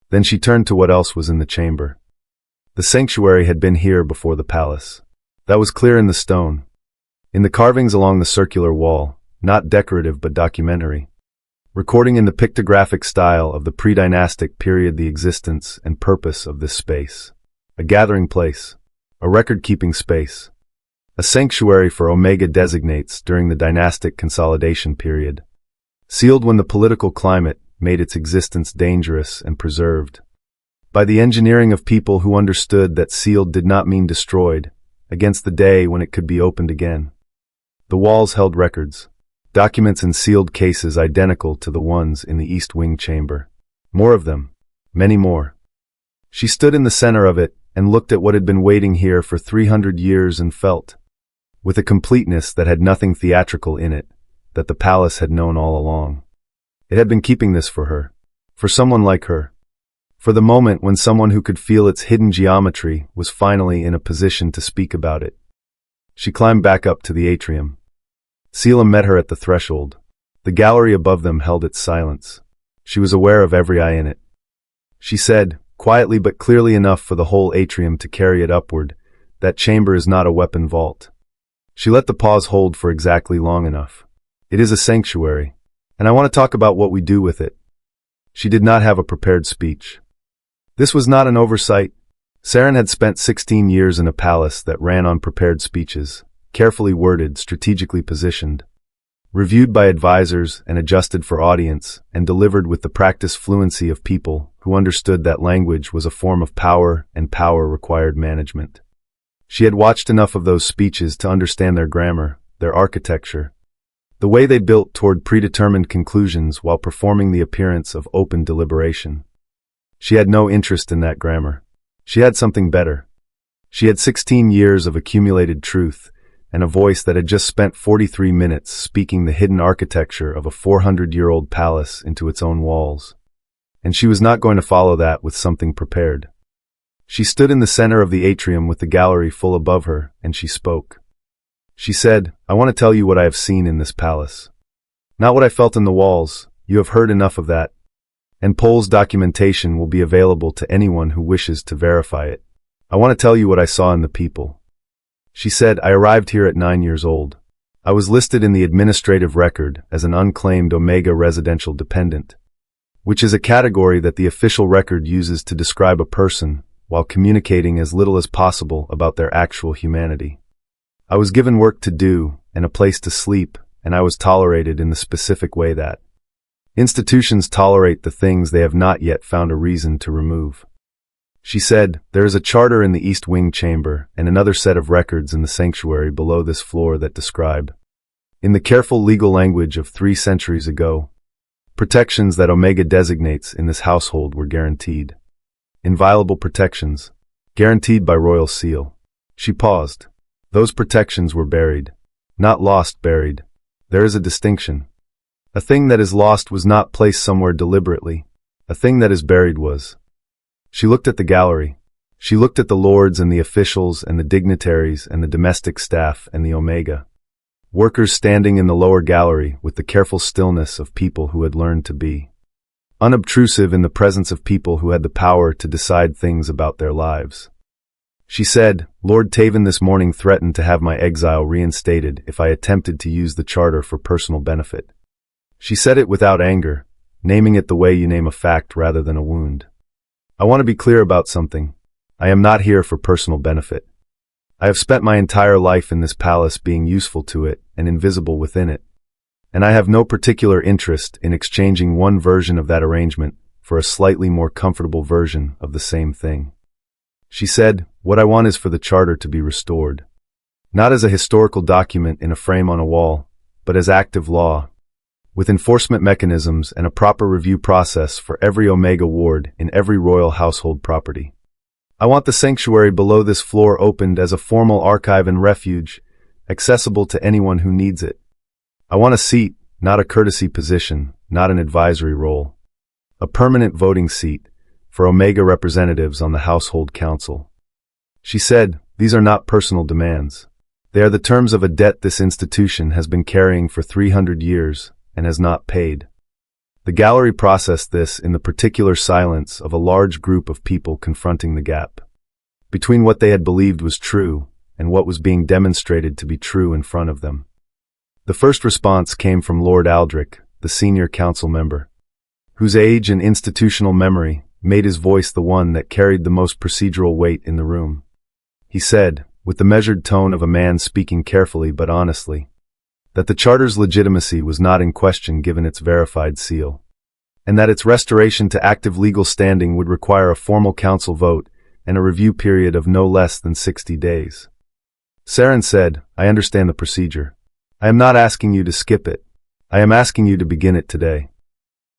Then she turned to what else was in the chamber. The sanctuary had been here before the palace. That was clear in the stone, in the carvings along the circular wall, not decorative but documentary, recording in the pictographic style of the pre-dynastic period the existence and purpose of this space. A gathering place, a record-keeping space, a sanctuary for Omega designates during the dynastic consolidation period, sealed when the political climate made its existence dangerous and preserved, by the engineering of people who understood that sealed did not mean destroyed, against the day when it could be opened again. The walls held records, documents in sealed cases identical to the ones in the East Wing chamber. More of them, many more. She stood in the center of it and looked at what had been waiting here for 300 years and felt, with a completeness that had nothing theatrical in it, that the palace had known all along. It had been keeping this for her, for someone like her, for the moment when someone who could feel its hidden geometry was finally in a position to speak about it. She climbed back up to the atrium. Caelum met her at the threshold. The gallery above them held its silence. She was aware of every eye in it. She said, quietly but clearly enough for the whole atrium to carry it upward, that chamber is not a weapon vault. She let the pause hold for exactly long enough. It is a sanctuary, and I want to talk about what we do with it. She did not have a prepared speech. This was not an oversight. Seren had spent 16 years in a palace that ran on prepared speeches, carefully worded, strategically positioned, reviewed by advisors and adjusted for audience, and delivered with the practiced fluency of people who understood that language was a form of power and power required management. She had watched enough of those speeches to understand their grammar, their architecture, the way they built toward predetermined conclusions while performing the appearance of open deliberation. She had no interest in that grammar. She had something better. She had 16 years of accumulated truth, and a voice that had just spent 43 minutes speaking the hidden architecture of a 400-year-old palace into its own walls. And she was not going to follow that with something prepared. She stood in the center of the atrium with the gallery full above her, and she spoke. She said, I want to tell you what I have seen in this palace. Not what I felt in the walls, you have heard enough of that. And Pohl's documentation will be available to anyone who wishes to verify it. I want to tell you what I saw in the people. She said, I arrived here at 9 years old. I was listed in the administrative record as an unclaimed Omega residential dependent. which is a category that the official record uses to describe a person while communicating as little as possible about their actual humanity. I was given work to do and a place to sleep, and I was tolerated in the specific way that institutions tolerate the things they have not yet found a reason to remove. She said, there is a charter in the East Wing chamber and another set of records in the sanctuary below this floor that describe, in the careful legal language of 3 centuries ago, protections that Omega designates in this household were guaranteed. Inviolable protections, guaranteed by royal seal. She paused. Those protections were buried. Not lost, buried. There is a distinction. A thing that is lost was not placed somewhere deliberately. A thing that is buried was. She looked at the gallery. She looked at the lords and the officials and the dignitaries and the domestic staff and the Omega workers standing in the lower gallery with the careful stillness of people who had learned to be unobtrusive in the presence of people who had the power to decide things about their lives. She said, Lord Taven this morning threatened to have my exile reinstated if I attempted to use the charter for personal benefit. She said it without anger, naming it the way you name a fact rather than a wound. I want to be clear about something. I am not here for personal benefit. I have spent my entire life in this palace being useful to it and invisible within it, and I have no particular interest in exchanging one version of that arrangement for a slightly more comfortable version of the same thing. She said, what I want is for the charter to be restored. Not as a historical document in a frame on a wall, but as active law, with enforcement mechanisms and a proper review process for every Omega ward in every royal household property. I want the sanctuary below this floor opened as a formal archive and refuge, accessible to anyone who needs it. I want a seat, not a courtesy position, not an advisory role. A permanent voting seat for Omega representatives on the household council. She said, these are not personal demands. They are the terms of a debt this institution has been carrying for 300 years and has not paid. The gallery processed this in the particular silence of a large group of people confronting the gap between what they had believed was true and what was being demonstrated to be true in front of them. The first response came from Lord Aldrich, the senior council member, whose age and institutional memory made his voice the one that carried the most procedural weight in the room. He said, with the measured tone of a man speaking carefully but honestly, that the charter's legitimacy was not in question given its verified seal, and that its restoration to active legal standing would require a formal council vote and a review period of no less than 60 days. Seren said, I understand the procedure. I am not asking you to skip it. I am asking you to begin it today.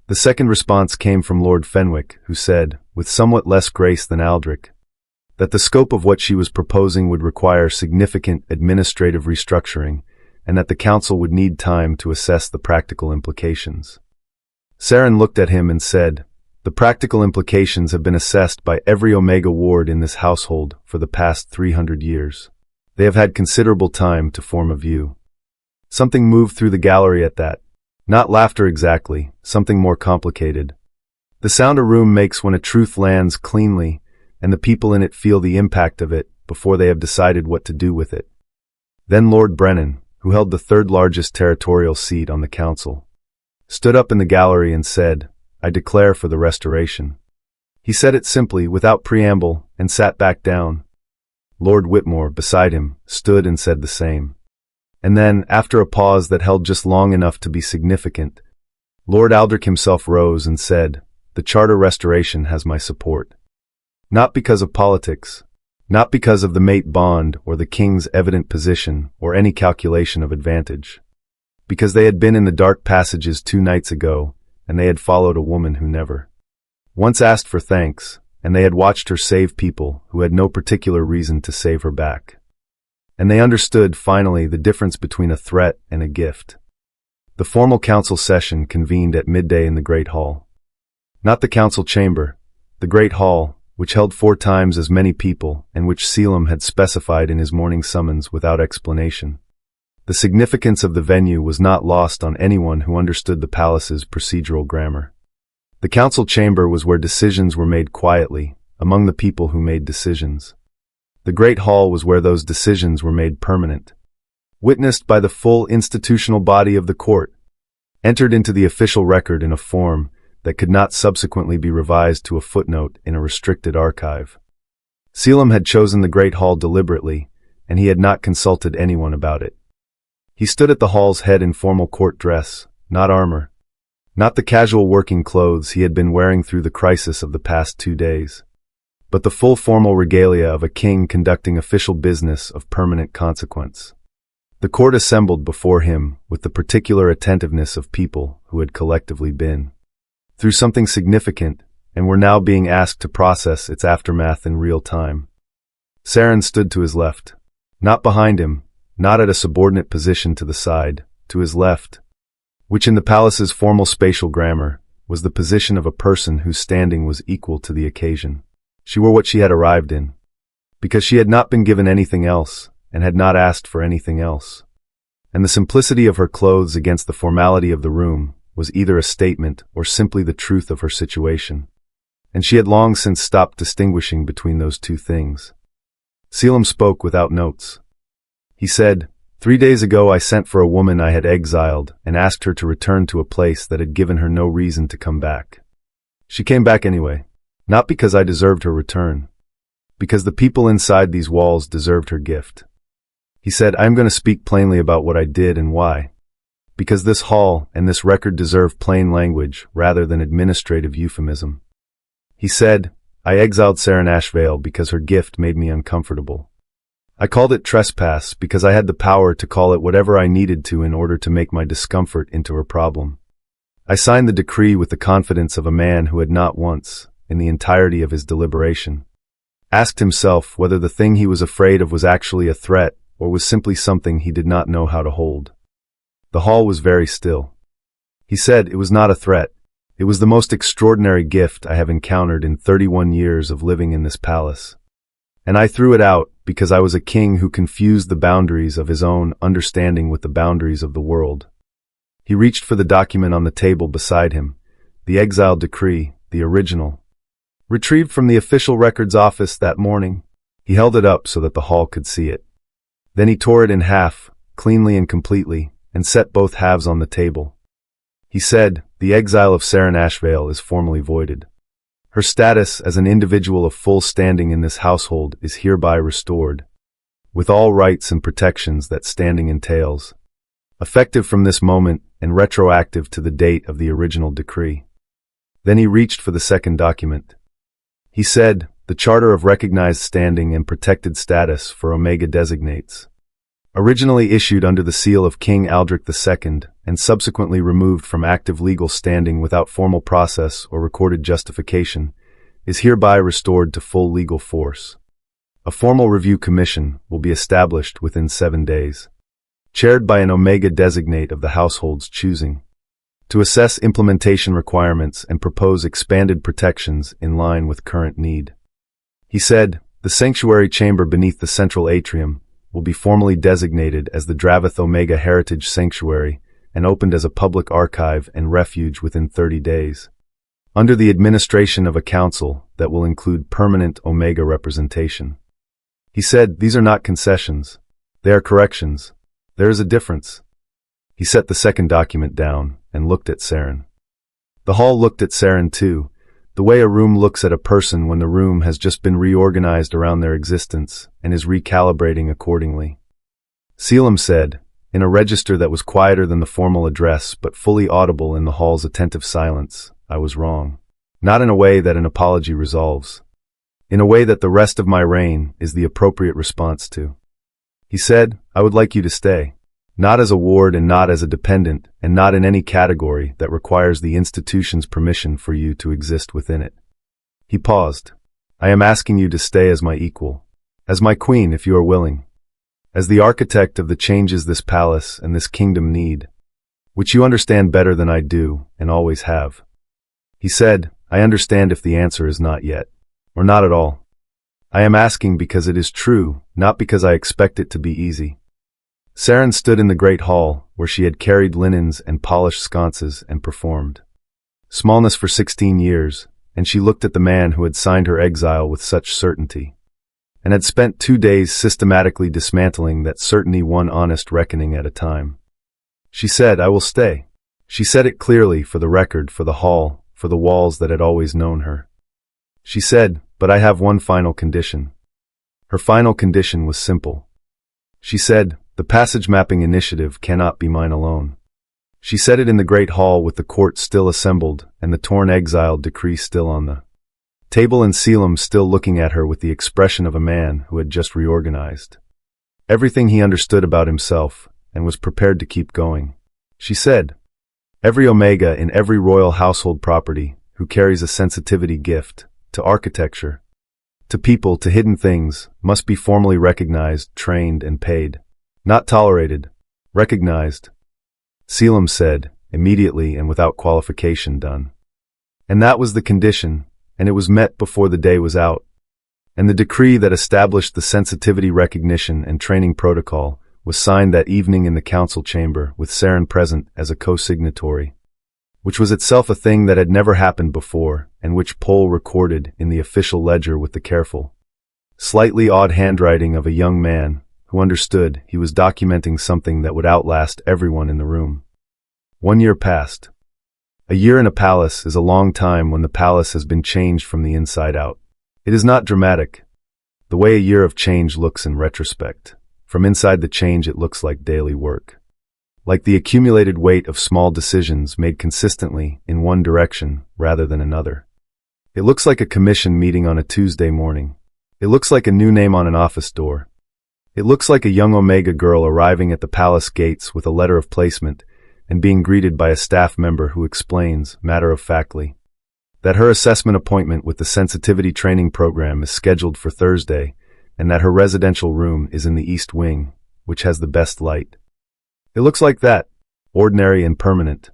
The second response came from Lord Fenwick, who said, with somewhat less grace than Aldrich, that the scope of what she was proposing would require significant administrative restructuring, and that the council would need time to assess the practical implications. Seren looked at him and said, the practical implications have been assessed by every Omega ward in this household for the past 300 years. They have had considerable time to form a view. Something moved through the gallery at that. Not laughter exactly, something more complicated. The sound a room makes when a truth lands cleanly, and the people in it feel the impact of it before they have decided what to do with it. Then Lord Brennan, who held the third largest territorial seat on the council, stood up in the gallery and said, I declare for the restoration. He said it simply, without preamble, and sat back down. Lord Whitmore, beside him, stood and said the same. And then, after a pause that held just long enough to be significant, Lord Aldrich himself rose and said, the charter restoration has my support. Not because of politics, not because of the mate bond or the king's evident position or any calculation of advantage. Because they had been in the dark passages 2 nights ago, and they had followed a woman who never once asked for thanks, and they had watched her save people who had no particular reason to save her back. And they understood, finally, the difference between a threat and a gift. The formal council session convened at midday in the Great Hall. Not the council chamber, the Great Hall, which held 4 times as many people and which Caelum had specified in his morning summons without explanation. The significance of the venue was not lost on anyone who understood the palace's procedural grammar. The council chamber was where decisions were made quietly, among the people who made decisions. The Great Hall was where those decisions were made permanent, witnessed by the full institutional body of the court, entered into the official record in a form that could not subsequently be revised to a footnote in a restricted archive. Caelum had chosen the Great Hall deliberately, and he had not consulted anyone about it. He stood at the hall's head in formal court dress, not armor, not the casual working clothes he had been wearing through the crisis of the past 2 days, but the full formal regalia of a king conducting official business of permanent consequence. The court assembled before him with the particular attentiveness of people who had collectively been through something significant and were now being asked to process its aftermath in real time. Seren stood to his left, not behind him, not at a subordinate position to the side, to his left, which in the palace's formal spatial grammar was the position of a person whose standing was equal to the occasion. She wore what she had arrived in, because she had not been given anything else and had not asked for anything else. And the simplicity of her clothes against the formality of the room was either a statement or simply the truth of her situation. And she had long since stopped distinguishing between those two things. Caelum spoke without notes. He said, 3 days ago I sent for a woman I had exiled and asked her to return to a place that had given her no reason to come back. She came back anyway, not because I deserved her return, because the people inside these walls deserved her gift. He said, I am going to speak plainly about what I did and why, because this hall and this record deserve plain language rather than administrative euphemism. He said, I exiled Seren Ashveil because her gift made me uncomfortable. I called it trespass because I had the power to call it whatever I needed to in order to make my discomfort into her problem. I signed the decree with the confidence of a man who had not once, in the entirety of his deliberation, asked himself whether the thing he was afraid of was actually a threat or was simply something he did not know how to hold. The hall was very still. He said it was not a threat. It was the most extraordinary gift I have encountered in 31 years of living in this palace. And I threw it out because I was a king who confused the boundaries of his own understanding with the boundaries of the world. He reached for the document on the table beside him, the exile decree, the original, retrieved from the official records office that morning. He held it up so that the hall could see it. Then he tore it in half, cleanly and completely, and set both halves on the table. He said, the exile of Seren Ashveil is formally voided. Her status as an individual of full standing in this household is hereby restored, with all rights and protections that standing entails, effective from this moment and retroactive to the date of the original decree. Then he reached for the second document. He said, the Charter of Recognized Standing and Protected Status for Omega designates, originally issued under the seal of King Aldrich II and subsequently removed from active legal standing without formal process or recorded justification, is hereby restored to full legal force. A formal review commission will be established within 7 days, chaired by an Omega designate of the household's choosing, to assess implementation requirements and propose expanded protections in line with current need. He said, the sanctuary chamber beneath the central atrium will be formally designated as the Draveth Omega Heritage Sanctuary and opened as a public archive and refuge within 30 days, under the administration of a council that will include permanent Omega representation. He said, these are not concessions. They are corrections. There is a difference. He set the second document down and looked at Seren. The hall looked at Seren too, the way a room looks at a person when the room has just been reorganized around their existence and is recalibrating accordingly. Caelum said, in a register that was quieter than the formal address but fully audible in the hall's attentive silence, I was wrong. Not in a way that an apology resolves. In a way that the rest of my reign is the appropriate response to. He said, I would like you to stay. Not as a ward and not as a dependent, and not in any category that requires the institution's permission for you to exist within it. He paused. I am asking you to stay as my equal, as my queen if you are willing, as the architect of the changes this palace and this kingdom need, which you understand better than I do and always have. He said, I understand if the answer is not yet, or not at all. I am asking because it is true, not because I expect it to be easy. Seren stood in the great hall, where she had carried linens and polished sconces and performed smallness for 16 years, and she looked at the man who had signed her exile with such certainty, and had spent 2 days systematically dismantling that certainty one honest reckoning at a time. She said, I will stay. She said it clearly for the record, for the hall, for the walls that had always known her. She said, "But I have one final condition." Her final condition was simple. She said, "The passage mapping initiative cannot be mine alone." She said it in the great hall with the court still assembled and the torn exiled decree still on the table and Caelum still looking at her with the expression of a man who had just reorganized everything he understood about himself and was prepared to keep going. She said, "Every Omega in every royal household property who carries a sensitivity gift to architecture, to people, to hidden things, must be formally recognized, trained, and paid. Not tolerated, recognized." Caelum said, "Immediately and without qualification done." And that was the condition, and it was met before the day was out. And the decree that established the sensitivity recognition and training protocol was signed that evening in the council chamber with Seren present as a co-signatory, which was itself a thing that had never happened before and which Pole recorded in the official ledger with the careful, slightly odd handwriting of a young man who understood he was documenting something that would outlast everyone in the room. 1 year passed. A year in a palace is a long time when the palace has been changed from the inside out. It is not dramatic, the way a year of change looks in retrospect. From inside the change it looks like daily work. Like the accumulated weight of small decisions made consistently in one direction rather than another. It looks like a commission meeting on a Tuesday morning. It looks like a new name on an office door. It looks like a young Omega girl arriving at the palace gates with a letter of placement and being greeted by a staff member who explains, matter-of-factly, that her assessment appointment with the sensitivity training program is scheduled for Thursday and that her residential room is in the East Wing, which has the best light. It looks like that, ordinary and permanent.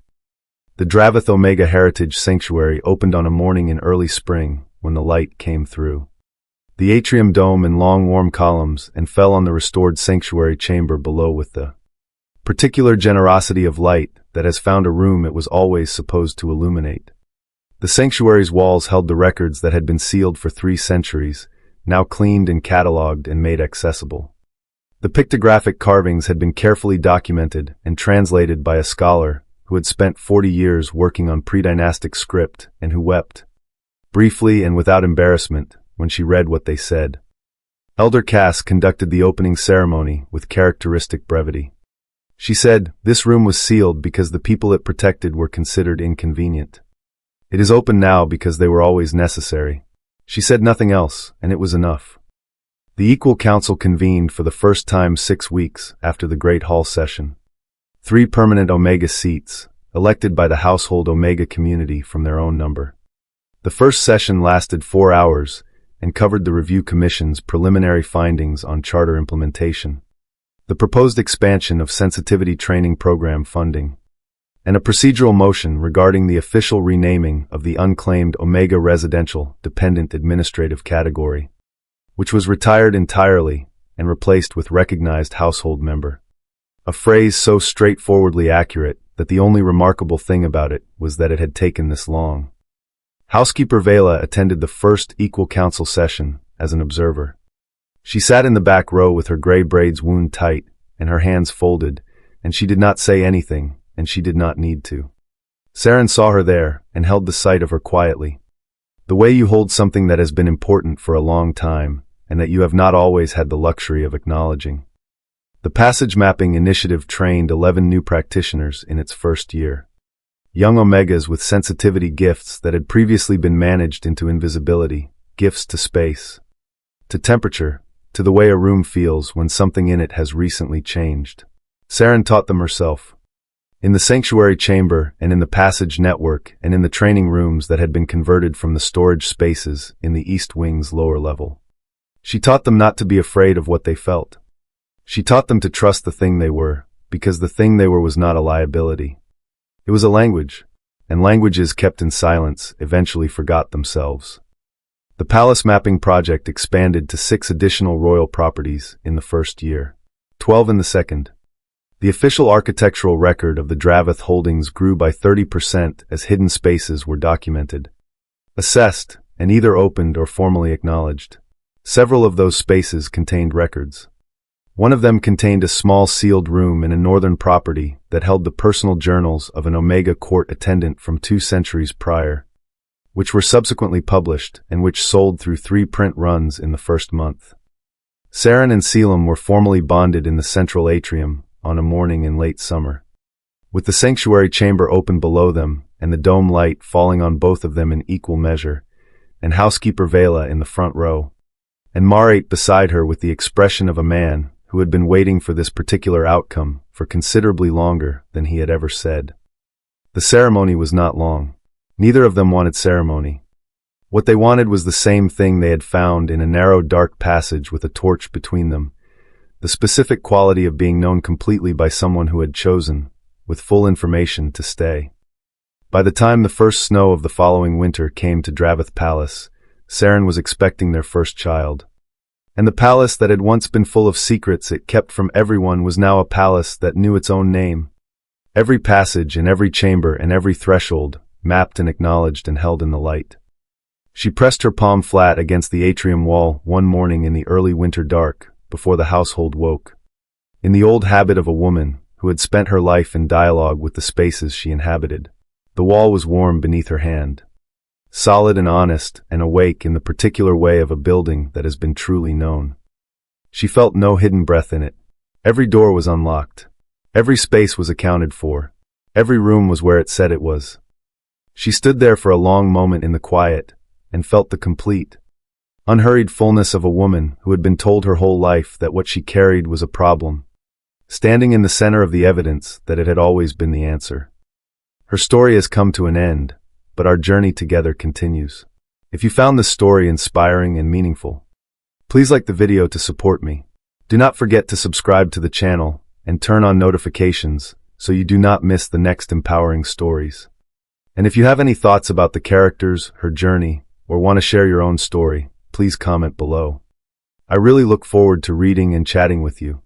The Draveth Omega Heritage Sanctuary opened on a morning in early spring when the light came through the atrium dome in long warm columns and fell on the restored sanctuary chamber below with the particular generosity of light that has found a room it was always supposed to illuminate. The sanctuary's walls held the records that had been sealed for 3 centuries, now cleaned and catalogued and made accessible. The pictographic carvings had been carefully documented and translated by a scholar who had spent 40 years working on pre-dynastic script and who wept, briefly and without embarrassment, when she read what they said. Elder Cass conducted the opening ceremony with characteristic brevity. She said, "This room was sealed because the people it protected were considered inconvenient. It is open now because they were always necessary." She said nothing else, and it was enough. The Equal Council convened for the first time 6 weeks after the Great Hall session. 3 permanent Omega seats, elected by the household Omega community from their own number. The first session lasted 4 hours and covered the Review Commission's preliminary findings on charter implementation, the proposed expansion of sensitivity training program funding, and a procedural motion regarding the official renaming of the unclaimed Omega Residential Dependent Administrative Category, which was retired entirely and replaced with Recognized Household Member. A phrase so straightforwardly accurate that the only remarkable thing about it was that it had taken this long. Housekeeper Vela attended the first Equal Council session as an observer. She sat in the back row with her gray braids wound tight and her hands folded, and she did not say anything, and she did not need to. Seren saw her there and held the sight of her quietly. The way you hold something that has been important for a long time and that you have not always had the luxury of acknowledging. The Passage Mapping Initiative trained 11 new practitioners in its first year. Young Omegas with sensitivity gifts that had previously been managed into invisibility, gifts to space, to temperature, to the way a room feels when something in it has recently changed. Seren taught them herself. In the sanctuary chamber and in the passage network and in the training rooms that had been converted from the storage spaces in the East Wing's lower level. She taught them not to be afraid of what they felt. She taught them to trust the thing they were, because the thing they were was not a liability. It was a language, and languages kept in silence eventually forgot themselves. The Palace Mapping Project expanded to 6 additional royal properties in the first year, 12 in the second. The official architectural record of the Draveth holdings grew by 30% as hidden spaces were documented, assessed, and either opened or formally acknowledged. Several of those spaces contained records. One of them contained a small sealed room in a northern property that held the personal journals of an Omega court attendant from 2 centuries prior, which were subsequently published and which sold through 3 print runs in the first month. Seren and Caelum were formally bonded in the central atrium on a morning in late summer, with the sanctuary chamber open below them and the dome light falling on both of them in equal measure, and housekeeper Vela in the front row, and Marate beside her with the expression of a man who had been waiting for this particular outcome for considerably longer than he had ever said. The ceremony was not long. Neither of them wanted ceremony. What they wanted was the same thing they had found in a narrow dark passage with a torch between them, the specific quality of being known completely by someone who had chosen, with full information, to stay. By the time the first snow of the following winter came to Draveth Palace, Seren was expecting their first child. And the palace that had once been full of secrets it kept from everyone was now a palace that knew its own name. Every passage and every chamber and every threshold, mapped and acknowledged and held in the light. She pressed her palm flat against the atrium wall one morning in the early winter dark, before the household woke. In the old habit of a woman who had spent her life in dialogue with the spaces she inhabited, the wall was warm beneath her hand, solid and honest and awake in the particular way of a building that has been truly known. She felt no hidden breath in it. Every door was unlocked. Every space was accounted for. Every room was where it said it was. She stood there for a long moment in the quiet, and felt the complete, unhurried fullness of a woman who had been told her whole life that what she carried was a problem, standing in the center of the evidence that it had always been the answer. Her story has come to an end, but our journey together continues. If you found this story inspiring and meaningful, please like the video to support me. Do not forget to subscribe to the channel and turn on notifications so you do not miss the next empowering stories. And if you have any thoughts about the characters, her journey, or want to share your own story, please comment below. I really look forward to reading and chatting with you.